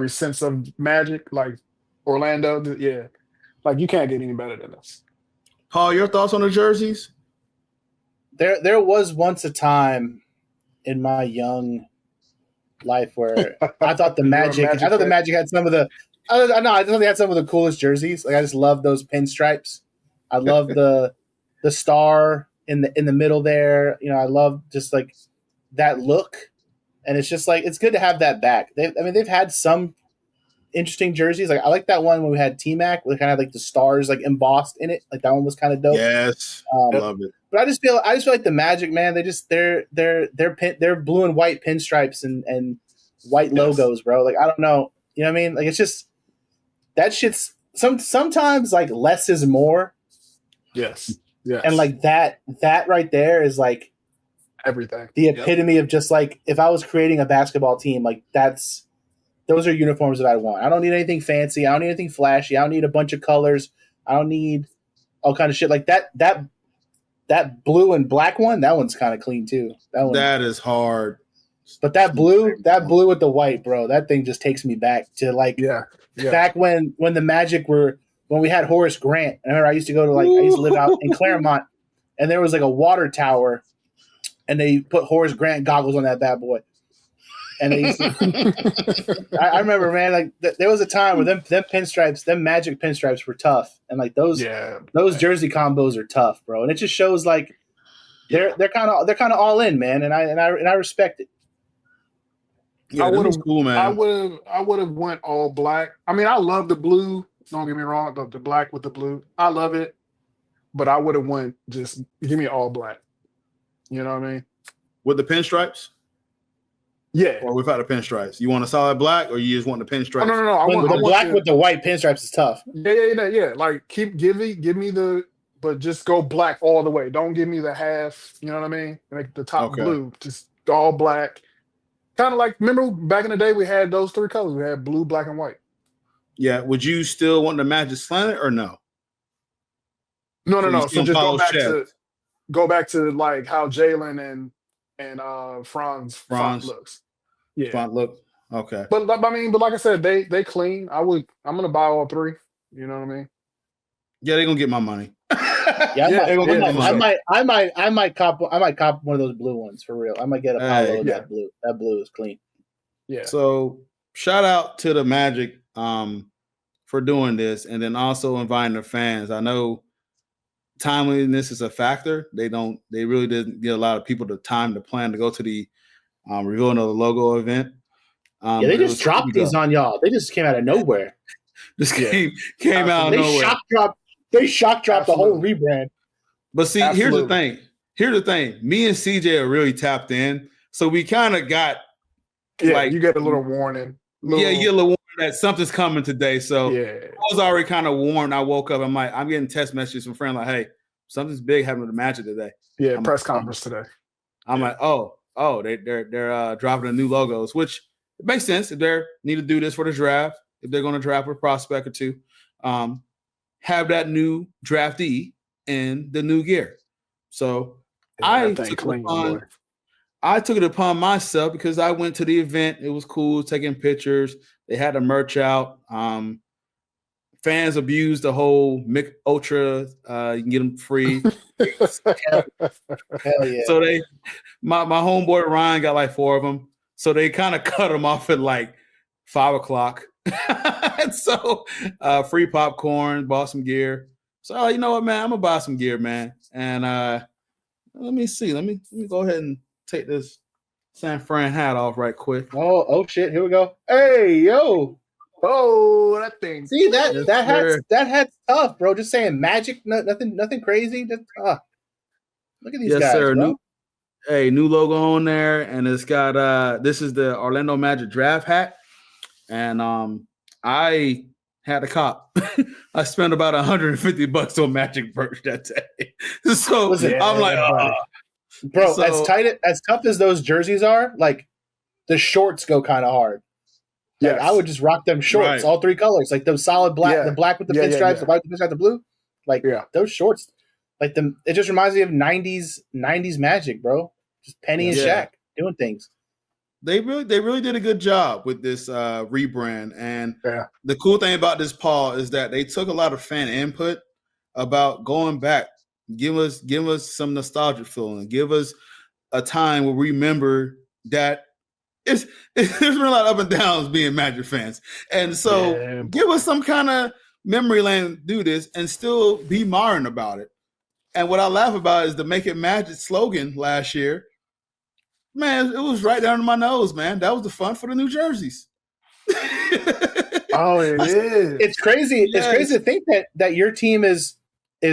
D: sense of Magic, like Orlando, yeah. Like you can't get any better than this.
B: Paul, your thoughts on the jerseys?
C: There was once a time in my young life where I thought the Magic had some of the I thought they had some of the coolest jerseys. Like I just love those pinstripes. I love the star in the middle there. You know, I love just like that look. And it's just like it's good to have that back. They've had some interesting jerseys. Like I like that one when we had T-Mac with kind of like the stars like embossed in it. Like that one was kind of dope.
B: Yes, I love it.
C: But I just feel like the Magic, man. They're blue and white pinstripes and white logos, bro. Like I don't know, you know what I mean? Like it's just that shit's sometimes like less is more.
D: Yes. Yes.
C: And like that right there is like
D: everything.
C: The epitome of just like, if I was creating a basketball team, like those are uniforms that I want. I don't need anything fancy. I don't need anything flashy. I don't need a bunch of colors. I don't need all kind of shit like that. That blue and black one, that one's kind of clean too.
B: That is hard.
C: But that blue with the white, bro, that thing just takes me back to like back when the Magic when we had Horace Grant. I remember I used to live out in Claremont, and there was like a water tower, and they put Horace Grant goggles on that bad boy. And they used to, I remember, man, like there was a time where them pinstripes, them Magic pinstripes were tough, and like those jersey combos are tough, bro. And it just shows like they're kind of all in, man, and I respect it.
B: Yeah, I would have cool, man.
D: I would have went all black. I mean, I love the blue. Don't get me wrong, the black with the blue, I love it. But I would have went just give me all black. You know what I mean?
B: With the pinstripes?
D: Yeah.
B: Or without the pinstripes? You want a solid black, or you just want the pinstripes?
D: Oh, no. I want
C: the black with the white pinstripes is tough.
D: Yeah. Like give me the, but just go black all the way. Don't give me the half. You know what I mean? Like the top blue, just all black. Kind of like, remember back in the day we had those three colors. We had blue, black, and white.
B: Yeah. Would you still want the Magic slanted or no?
D: No. So just go back to like how Jalen and Franz font looks. Yeah.
B: Font look. Okay.
D: But like I said, they clean. I'm gonna buy all three. You know what I mean?
B: Yeah, they're gonna get my money.
C: I might cop one of those blue ones for real. I might get a Palo of that blue. That blue is clean.
D: Yeah.
B: So shout out to the Magic for doing this, and then also inviting the fans. I know timeliness is a factor. They really didn't get a lot of people the time to plan to go to the revealing of the logo event.
C: They just dropped these on y'all. They just came out of nowhere.
B: Just came out of nowhere.
C: They shock dropped the whole rebrand.
B: But see, here's the thing. Me and CJ are really tapped in, so we kind of got
D: you get a little warning.
B: You get a little warning that something's coming today. So I was already kind of warned. I woke up. I'm getting text messages from friends like, "Hey, something's big happening with the Magic today."
D: Yeah, press conference today.
B: I'm like, they're dropping the new logos, which it makes sense if they need to do this for the draft. If they're going to draft a prospect or two, have that new draftee in the new gear. So I took it upon myself because I went to the event. It was cool, taking pictures. They had the merch out. Fans abused the whole Mick Ultra. You can get them free.
C: Hell yeah.
B: So my homeboy Ryan got like 4 of them. So they kind of cut them off at like 5:00. And so free popcorn, bought some gear. So you know what, man? I'm gonna buy some gear, man. And let me see. Let me go ahead and take this San Fran hat off right quick.
C: Oh shit! Here we go. Hey yo!
D: Oh, that thing.
C: See that hat's tough, bro. Just saying Magic, nothing crazy. Just look at these guys,
B: sir.
C: Bro.
B: New logo on there, and it's got this is the Orlando Magic draft hat, and I had a cop. I spent about $150 on Magic merch that day. So I'm like,
C: bro, as tough as those jerseys are, like the shorts go kind of hard. Like, I would just rock them shorts, all 3 colors, like those solid black, the black with the pinstripes, the white with the pinstripes, the blue. Like those shorts, like them. It just reminds me of '90s Magic, bro. Just Penny and Shaq doing things.
B: They really did a good job with this rebrand. And the cool thing about this, Paul, is that they took a lot of fan input about going back. Give us some nostalgic feeling. Give us a time where we remember that there's been a lot of up and downs being Magic fans. And so give us some kind of memory lane, do this, and still be modern about it. And what I laugh about is the Make It Magic slogan last year. Man, it was right down to my nose, man. That was the fun for the New Jerseys.
D: Oh, it is.
C: It's crazy. Yes. It's crazy to think that your team is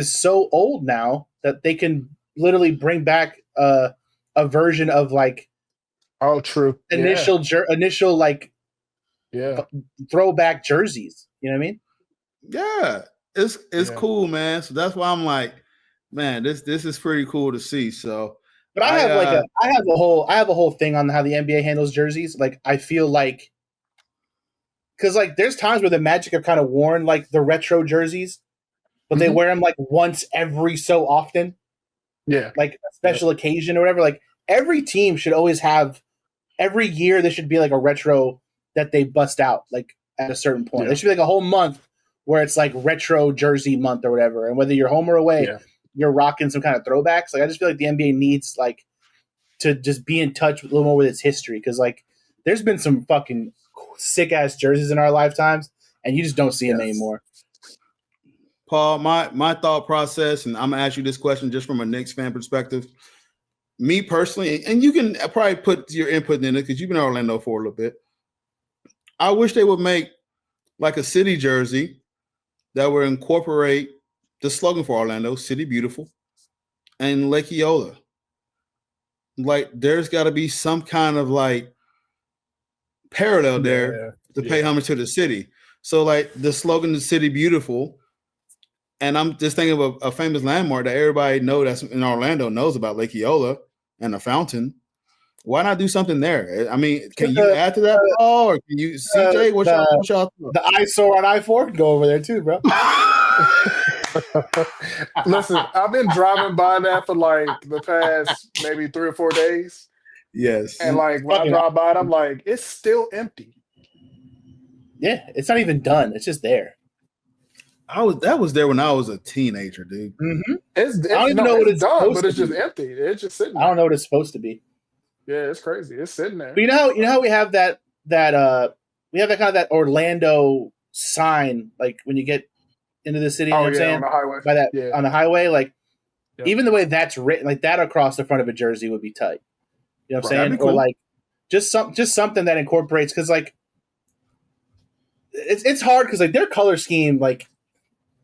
C: so old now that they can literally bring back a version of like initial throwback jerseys. You know what I mean?
B: Yeah, it's cool, man. So that's why I'm like, man, this is pretty cool to see. So,
C: but I have a whole thing on how the NBA handles jerseys. Like I feel like because like there's times where the Magic have kind of worn like the retro jerseys, but they wear them like once every so often.
D: Yeah,
C: like a special occasion or whatever. Like every team should always have every year. There should be like a retro that they bust out like at a certain point.
D: Yeah.
C: There should be like a whole month where it's like retro jersey month or whatever. And whether you're home or away, you're rocking some kind of throwbacks. Like I just feel like the NBA needs like to just be in touch with a little more with its history because like there's been some fucking sick ass jerseys in our lifetimes, and you just don't see them anymore.
B: Paul, my thought process, and I'm gonna ask you this question just from a Knicks fan perspective. Me personally, and you can probably put your input in it because you've been in Orlando for a little bit. I wish they would make like a city jersey that would incorporate the slogan for Orlando, City Beautiful, and Lake Eola. Like there's got to be some kind of like parallel there to pay homage to the city. So like the slogan, the City Beautiful. And I'm just thinking of a famous landmark that everybody that's in Orlando knows about, Lake Eola and the fountain. Why not do something there? I mean, can you add to that, Paul, or can you, CJ? What's y'all
C: the eyesore on I-4 can go over there too, bro.
D: Listen, I've been driving by that for like the past maybe 3 or 4 days.
B: Yes,
D: and like when I drive by it, I'm like, it's still empty.
C: Yeah, it's not even done. It's just there.
B: That was there when I was a teenager, dude.
C: Mm-hmm.
D: I don't even know what it's done, but it's just empty. It's just sitting there.
C: I don't know what it's supposed to be.
D: Yeah, it's crazy. It's sitting there.
C: But you know how we have that we have that kind of that Orlando sign, like when you get into the city, you know what I'm saying?
D: On the highway.
C: By that on the highway, like even the way that's written, like that across the front of a jersey would be tight. You know what I'm saying? Cool. Or like just something that incorporates because like it's hard because like their color scheme, like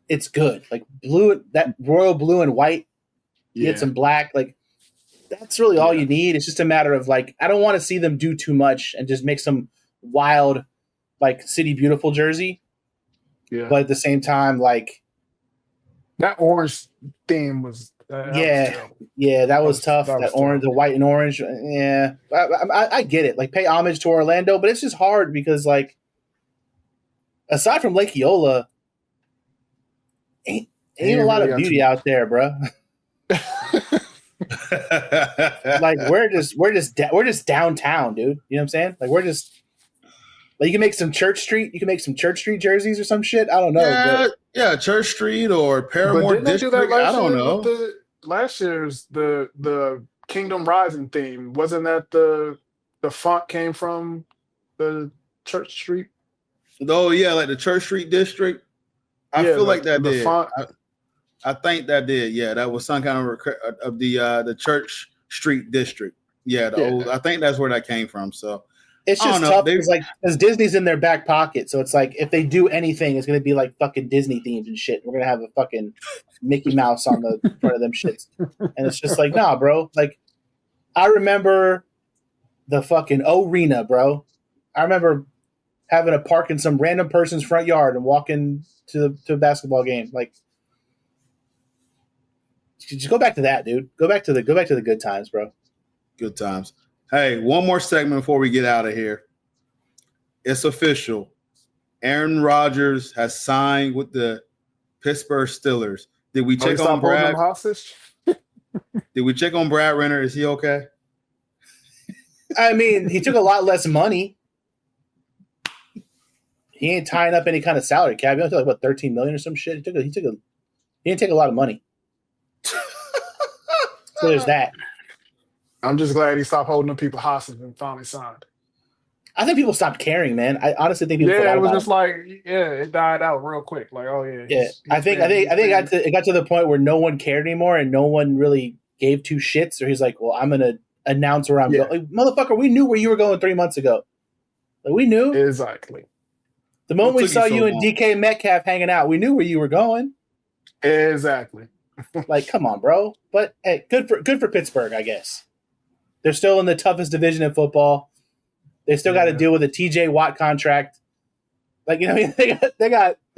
C: it's good. Like blue, that royal blue and white. You get some black, like that's really all you need. It's just a matter of like I don't want to see them do too much and just make some wild like City Beautiful jersey. Yeah. But at the same time, like
D: that orange theme was
C: that was tough. That orange, the white and orange. Yeah. I get it. Like pay homage to Orlando, but it's just hard because like aside from Lake Eola, ain't a lot of beauty out there, bro. Like we're just downtown, dude. You know what I'm saying? Like we're just like you can make some Church Street. You can make some Church Street jerseys or some shit. I don't know.
B: Yeah, Church Street or Paramore District. I don't know.
D: Last year's the Kingdom Rising theme, wasn't that the font came from the Church Street?
B: Oh yeah, like the Church Street district. I feel like that did. Font. I think that did. Yeah, that was some kind of the Church Street district. Yeah, I think that's where that came from. So
C: it's just tough because Disney's in their back pocket. So it's like if they do anything, it's gonna be like fucking Disney themed and shit. We're gonna have a fucking Mickey Mouse on the front of them shits, and it's just like, nah, bro. Like I remember the fucking arena, bro. I remember having a park in some random person's front yard and walking to a basketball game. Like, just go back to that, dude. Go back to the good times, bro.
B: Good times. Hey, one more segment before we get out of here. It's official. Aaron Rodgers has signed with the Pittsburgh Steelers. Did we check on Brad? Did we check on Brad Renner? Is he okay?
C: I mean, he took a lot less money. He ain't tying up any kind of salary cap. He only took like $13 million or some shit. He didn't take a lot of money. So there's that.
D: I'm just glad he stopped holding them people hostage and finally signed.
C: I think people stopped caring, man. I honestly think people.
D: Yeah, it was just like, it died out real quick. Like, oh yeah.
C: Yeah, I think it got to the point where no one cared anymore, and no one really gave two shits. Or he's like, well, I'm gonna announce where I'm going. Like, motherfucker, we knew where you were going 3 months ago. Like, we knew
D: exactly.
C: The moment we saw you and DK Metcalf hanging out, we knew where you were going.
D: Exactly.
C: Like, come on, bro. But hey, good for Pittsburgh, I guess. They're still in the toughest division in football. They still got to deal with a TJ Watt contract. Like, you know, they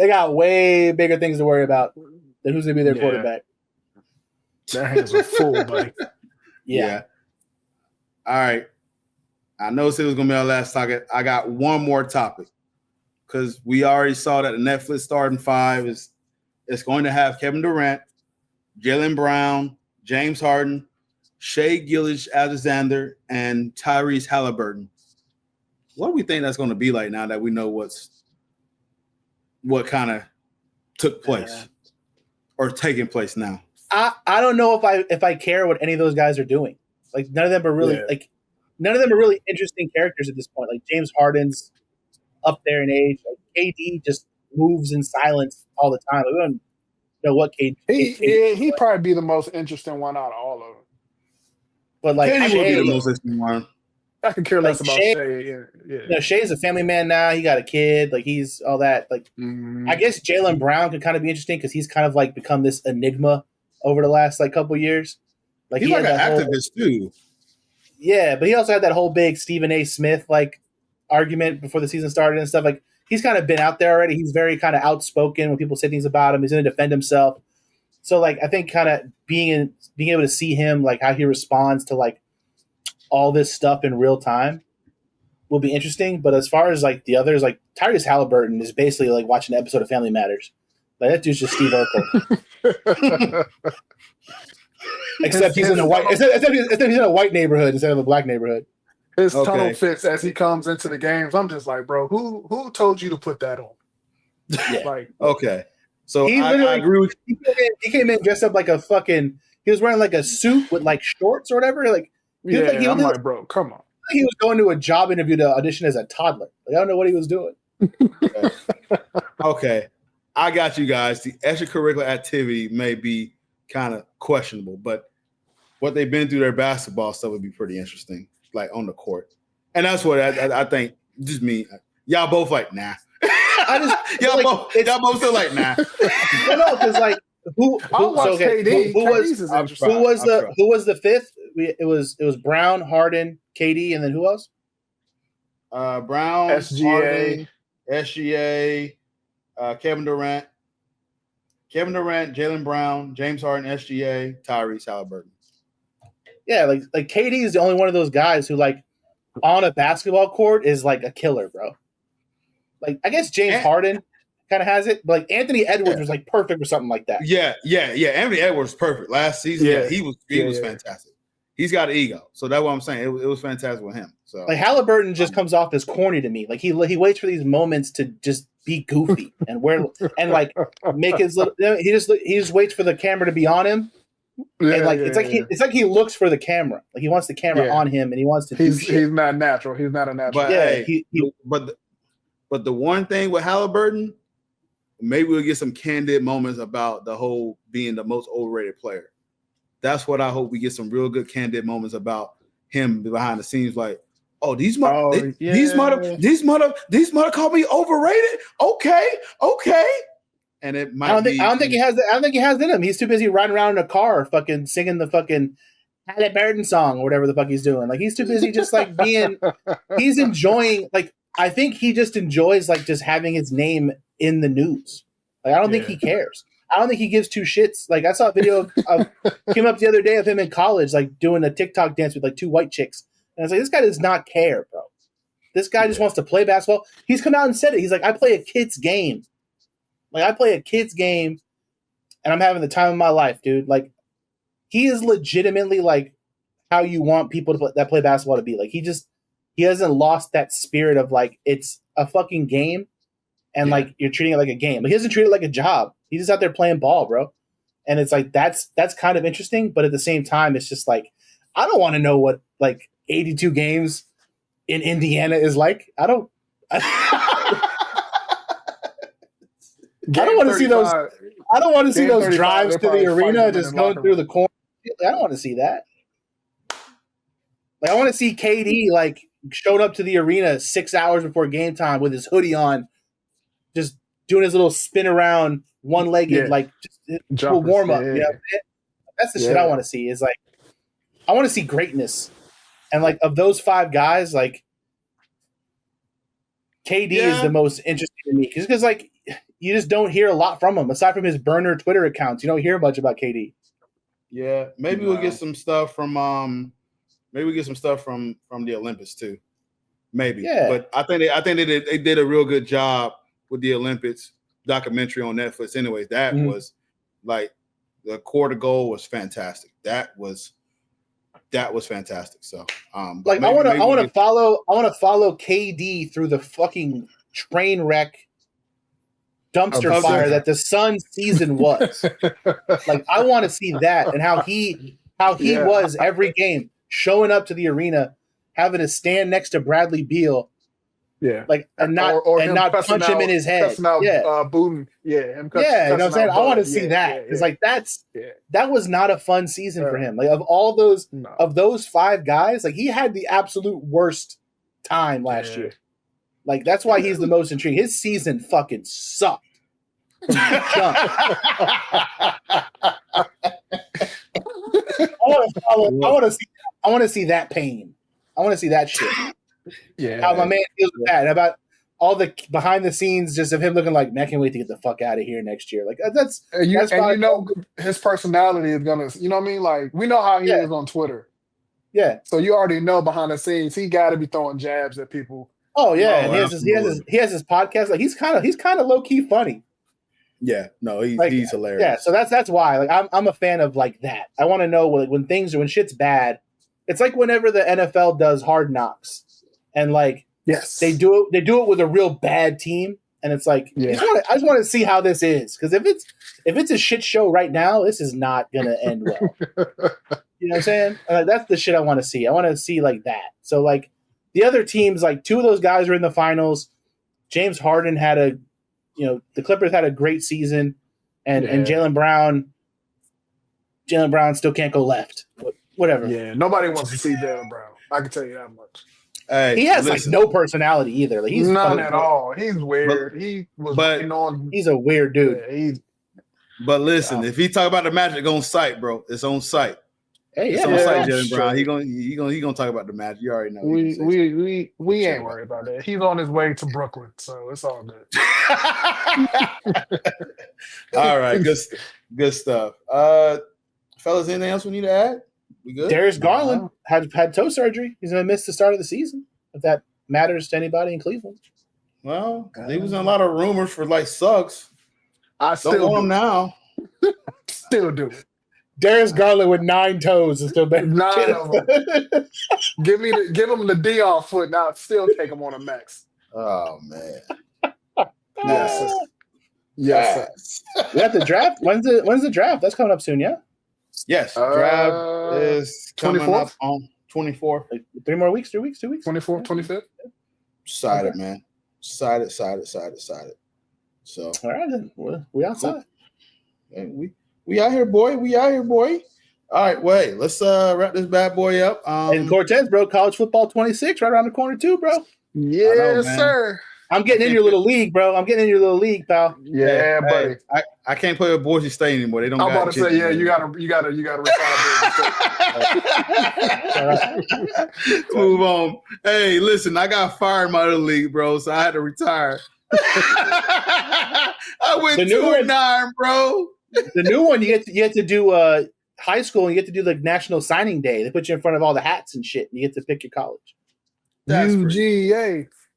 C: got way bigger things to worry about than who's going to be their quarterback.
D: Their hands are full, buddy.
B: Yeah. All right. I know this was going to be our last topic. I got one more topic because we already saw that the Netflix starting five it's going to have Kevin Durant, Jaylen Brown, James Harden, Shai Gilgeous-Alexander, and Tyrese Halliburton. What do we think that's going to be like now that we know what kind of took place or taking place now?
C: I don't know if I care what any of those guys are doing. Like none of them are really none of them are really interesting characters at this point. Like James Harden's up there in age. Like KD just moves in silence all the time. Like, we don't know what KD.
D: He'd probably be the most interesting one out of all of them.
C: But like
B: KD
C: Shai,
B: would be the most interesting one.
D: I could care less about
C: Shai.
D: Shai.
C: Yeah, Shai's a family man now. He got a kid. Like he's all that. Like I guess Jaylen Brown could kind of be interesting because he's kind of like become this enigma over the last like couple years. Like
B: he's like an activist too.
C: Yeah, but he also had that whole big Stephen A. Smith like argument before the season started and stuff. Like he's kind of been out there already. He's very kind of outspoken when people say things about him. He's going to defend himself. So like I think kind of being able to see him like how he responds to like all this stuff in real time will be interesting. But as far as like the others, like Tyrese Halliburton is basically like watching an episode of Family Matters. Like that dude's just Steve Urkel. Except he's in a white. Except he's in a white neighborhood instead of a black neighborhood.
D: His tunnel fits as he comes into the games. I'm just like, bro, who told you to put that on?
C: Yeah.
D: Like,
B: okay, so I agree with
C: you. He came in dressed up like a fucking. He was wearing like a suit with like shorts or whatever. Like,
D: I'm like, bro, come on.
C: He was going to a job interview to audition as a toddler. Like, I don't know what he was doing.
B: Okay, I got you guys. The extracurricular activity may be kind of questionable, but what they've been through their basketball stuff would be pretty interesting, like on the court. And that's what I think. Just me, y'all both like nah. Y'all both feel like nah.
C: No, because like who was the fifth? It was Brown, Harden, KD, and then who else?
B: Brown,
D: SGA,
B: Harden, SGA, Kevin Durant, Jaylen Brown, James Harden, SGA, Tyrese Halliburton.
C: Yeah, like KD is the only one of those guys who like on a basketball court is like a killer, bro. Like I guess James Harden kind of has it, but like Anthony Edwards was like perfect or something like that.
B: Yeah. Anthony Edwards was perfect last season. Yeah, he was fantastic. He's got an ego, so that's what I'm saying. It was fantastic with him. So
C: like Halliburton just comes off as corny to me. Like he waits for these moments to just be goofy and like make his little. He just waits for the camera to be on him. And like it's like he looks for the camera. Like he wants the camera on him and he wants to do shit.
D: He's not natural. He's not a natural.
B: But but the one thing with Halliburton, maybe we'll get some candid moments about the whole being the most overrated player. That's what I hope we get some real good candid moments about him behind the scenes. Like, these mother called me overrated. Okay. And it might. I don't think he has it in him. He's too busy riding around in a car, fucking singing the fucking Halliburton song or whatever the fuck he's doing. Like he's too busy just like being. He's enjoying. Like I think he just enjoys like just having his name in the news. Like I don't think he cares. I don't think he gives two shits. Like I saw a video came up the other day of him in college, like doing a TikTok dance with like two white chicks, and I was like, this guy does not care, bro. This guy just wants to play basketball. He's come out and said it. He's like, I play a kid's game. Like I play a kid's game, and I'm having the time of my life, dude. Like he is legitimately like how you want people that play basketball to be. Like he hasn't lost that spirit of like it's a fucking game, and like you're treating it like a game. But he doesn't treat it like a job. He's just out there playing ball, bro. And it's like that's kind of interesting, but at the same time, it's just like I don't want to know what like 82 games in Indiana is like. I don't want to see those. I don't want to see those drives to the arena just going through the corner. I don't want to see that. Like I want to see KD like showed up to the arena 6 hours before game time with his hoodie on, just doing his little spin around, one-legged, like just a warm up. You know what I'm saying? That's the shit I want to see. Is like I want to see greatness, and like of those five guys, like KD is the most interesting to me because like you just don't hear a lot from him aside from his burner Twitter accounts. You don't hear much about KD. Yeah, maybe we'll get some stuff from maybe we get some stuff from the Olympics too. Maybe.
C: Yeah.
B: But I think they did a real good job with the Olympics documentary on Netflix. Anyways, that was like the quarter goal was fantastic. That was fantastic. So
C: like I want to follow KD through the fucking train wreck dumpster fire that the Suns season was. Like I want to see that and how he was every game, showing up to the arena, having to stand next to Bradley Beal.
D: Yeah.
C: Like and not punch him in his head.
D: Booting. Yeah.
C: You know what I'm saying? I want to see that. It's like that was not a fun season for him. Like of all those of those 5 guys, like he had the absolute worst time last year. Like that's why he's the most intriguing. His season fucking sucked. I want to see that pain. I want to see that shit.
D: Yeah,
C: how my man feels with that, and about all the behind the scenes, just of him looking like, man, I can't wait to get the fuck out of here next year. Like that's
D: his personality is gonna, you know what I mean? Like we know how he is on Twitter.
C: Yeah.
D: So you already know behind the scenes, he got to be throwing jabs at people.
C: Oh yeah, and he has his podcast. Like he's kind of low key funny.
B: Yeah, no, he's hilarious.
C: Yeah, so that's why. Like I'm a fan of like that. I want to know when shit's bad. It's like whenever the NFL does Hard Knocks. And like, they do it with a real bad team, and it's like, I just want to see how this is, because if it's a shit show right now, this is not gonna end well. You know what I'm saying? That's the shit I want to see. I want to see like that. So like the other teams, like 2 of those guys are in the finals. James Harden the Clippers had a great season, and Jaylen Brown still can't go left. Whatever.
D: Yeah, nobody wants to see Jaylen Brown. I can tell you that much.
B: Hey,
C: he has like no personality either. Like he's
D: none at all. He's weird.
C: He's a weird dude.
B: But listen, if he talk about the Magic on site, bro, it's on site.
C: Hey,
B: it's on site, Jaylen Brown. He gonna talk about the Magic. You already know.
D: We ain't worried about that. He's on his way to Brooklyn, so it's all good.
B: All right, good stuff. Fellas, anything else we need to add? We good?
C: Darius Garland had toe surgery. He's going to miss the start of the season, if that matters to anybody in Cleveland.
B: Well, there was a lot of rumors for like Suggs.
D: I still
B: want him now.
D: Still do it.
C: Darius Garland with 9 toes is still better.
D: 9 of them. Give him the Dion foot now. Still take him on a max.
B: Oh man.
D: Yes.
C: We got the draft. When's the draft? That's coming up soon, yeah?
B: Yes, draft is coming
D: 24th?
B: up on 24th.
C: Like 3 more weeks, 2 weeks, 2 weeks?
D: 24th, 25th?
B: Excited, man. Excited. So
C: all right, then. We outside.
B: Hey, we out here, boy. All right, wait. Let's wrap this bad boy up.
C: And Cortez, bro, college football 26 right around the corner too, bro.
D: Yes, sir.
C: I'm getting in your little league, bro. I'm getting in your little league, pal.
D: Yeah, buddy.
B: I can't play with Boise State anymore. They don't.
D: I'm about to say, you gotta retire.
B: Move on. Hey, listen, I got fired in my other league, bro, so I had to retire. I went 2-9, bro.
C: The new one, you get to do high school, and you get to do the National Signing Day. They put you in front of all the hats and shit, and you get to pick your college.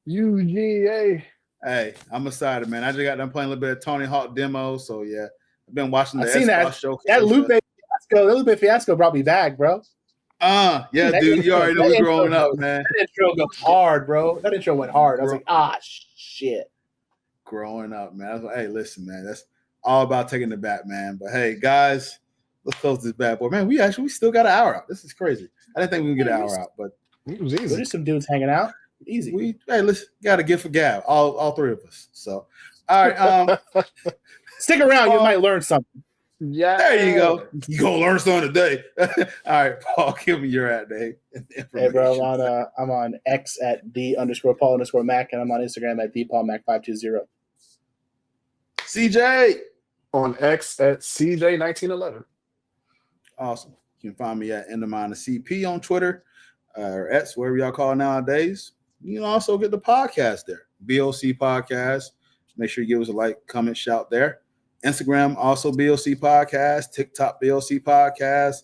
D: UGA.
B: Hey, I'm excited, man. I just got done playing a little bit of Tony Hawk demo, so yeah, I've been watching the
C: Xbox
B: showcase.
C: That Lupe Fiasco brought me back, bro.
B: Yeah, dude, you already know we're growing up, man.
C: That intro goes hard, bro. That intro went hard. I was like, shit.
B: Growing up, man. I was like, hey, listen, man, that's all about taking the bat, man. But hey, guys, let's close this bad boy, man. We still got an hour out. This is crazy. I didn't think we would get an hour out, but
D: it was easy.
C: There's some dudes hanging out. Easy.
B: Let's got a gift for Gab. All 3 of us. So, all right.
C: Stick around. You might learn something.
D: Yeah.
B: There you go. You gonna learn something today. All right, Paul. Give me your ad name.
C: Hey, bro. I'm on X at _Paul_Mac, and I'm on Instagram at ThePaulMac520.
B: CJ
D: on X at CJ1911.
B: Awesome. You can find me at CP on Twitter or X, wherever y'all call nowadays. You can also get the podcast there, BOC Podcast. Make sure you give us a like, comment, shout there. Instagram, also BLC Podcast, TikTok BLC Podcast,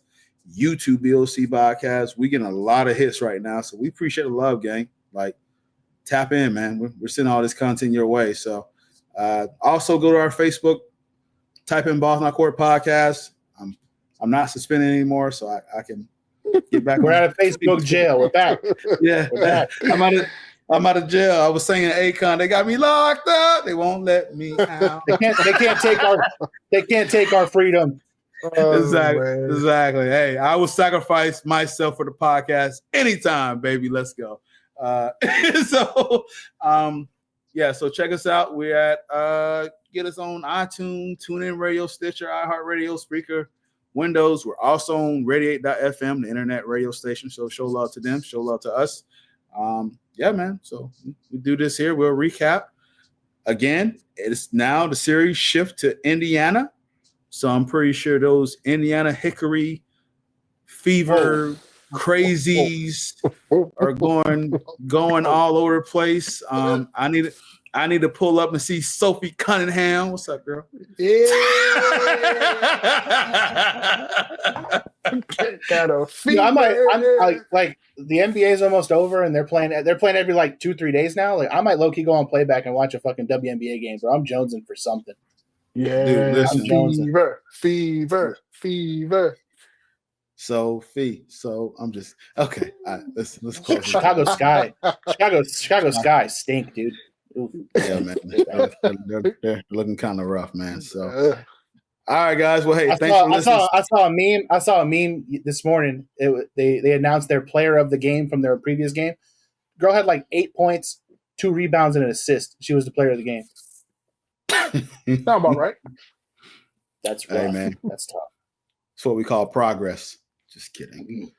B: YouTube BLC Podcast. We getting a lot of hits right now, so we appreciate the love, gang. Like, tap in, man. We're sending all this content your way. So also go to our Facebook, type in Balls Not Court Podcast. I'm not suspended anymore, so I can get back.
C: We're out of Facebook jail. We're back.
B: Yeah,
C: We're back.
B: I'm out of jail. I was singing Akon. They got me locked up. They won't let me out.
C: They can't take our freedom.
B: Exactly. Hey, I will sacrifice myself for the podcast anytime, baby. Let's go. So check us out. We're at get us on iTunes, TuneIn Radio, Stitcher, iHeartRadio, Spreaker, Windows. We're also on Radiate.fm, the internet radio station. So show love to them, show love to us. Yeah, man. So we do this here. We'll recap. Again, it's now the series shift to Indiana. So I'm pretty sure those Indiana Hickory Fever crazies are going all over the place. I need to pull up and see Sophie Cunningham. What's up, girl?
D: Yeah.
C: I'm like the NBA is almost over and they're playing every like 2-3 days now. Like I might low key go on playback and watch a fucking WNBA game, bro. I'm jonesing for something.
D: Yeah,
B: dude, listen.
D: Fever.
B: So I'm just okay. All right, let's close.
C: Chicago Sky stink, dude. Oof.
B: Yeah, man. They're looking kind of rough, man. So all right, guys. Well, hey, thanks for listening.
C: I saw a meme this morning. They announced their player of the game from their previous game. Girl had like 8 points, 2 rebounds, and an assist. She was the player of the game.
D: Sound about right.
C: That's rough.
B: Hey, man.
C: That's tough.
B: That's what we call progress. Just kidding.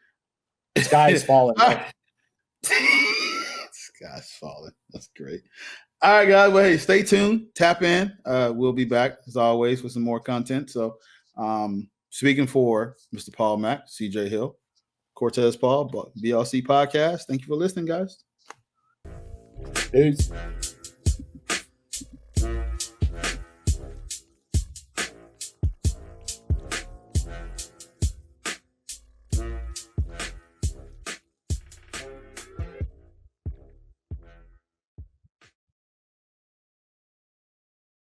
C: Sky's falling.
B: Sky's falling. That's great. All right, guys. Well, hey, stay tuned. Tap in. We'll be back as always with some more content. So, speaking for Mr. Paul Mack, CJ Hill, Cortez Paul, BLC Podcast. Thank you for listening, guys.
C: Peace.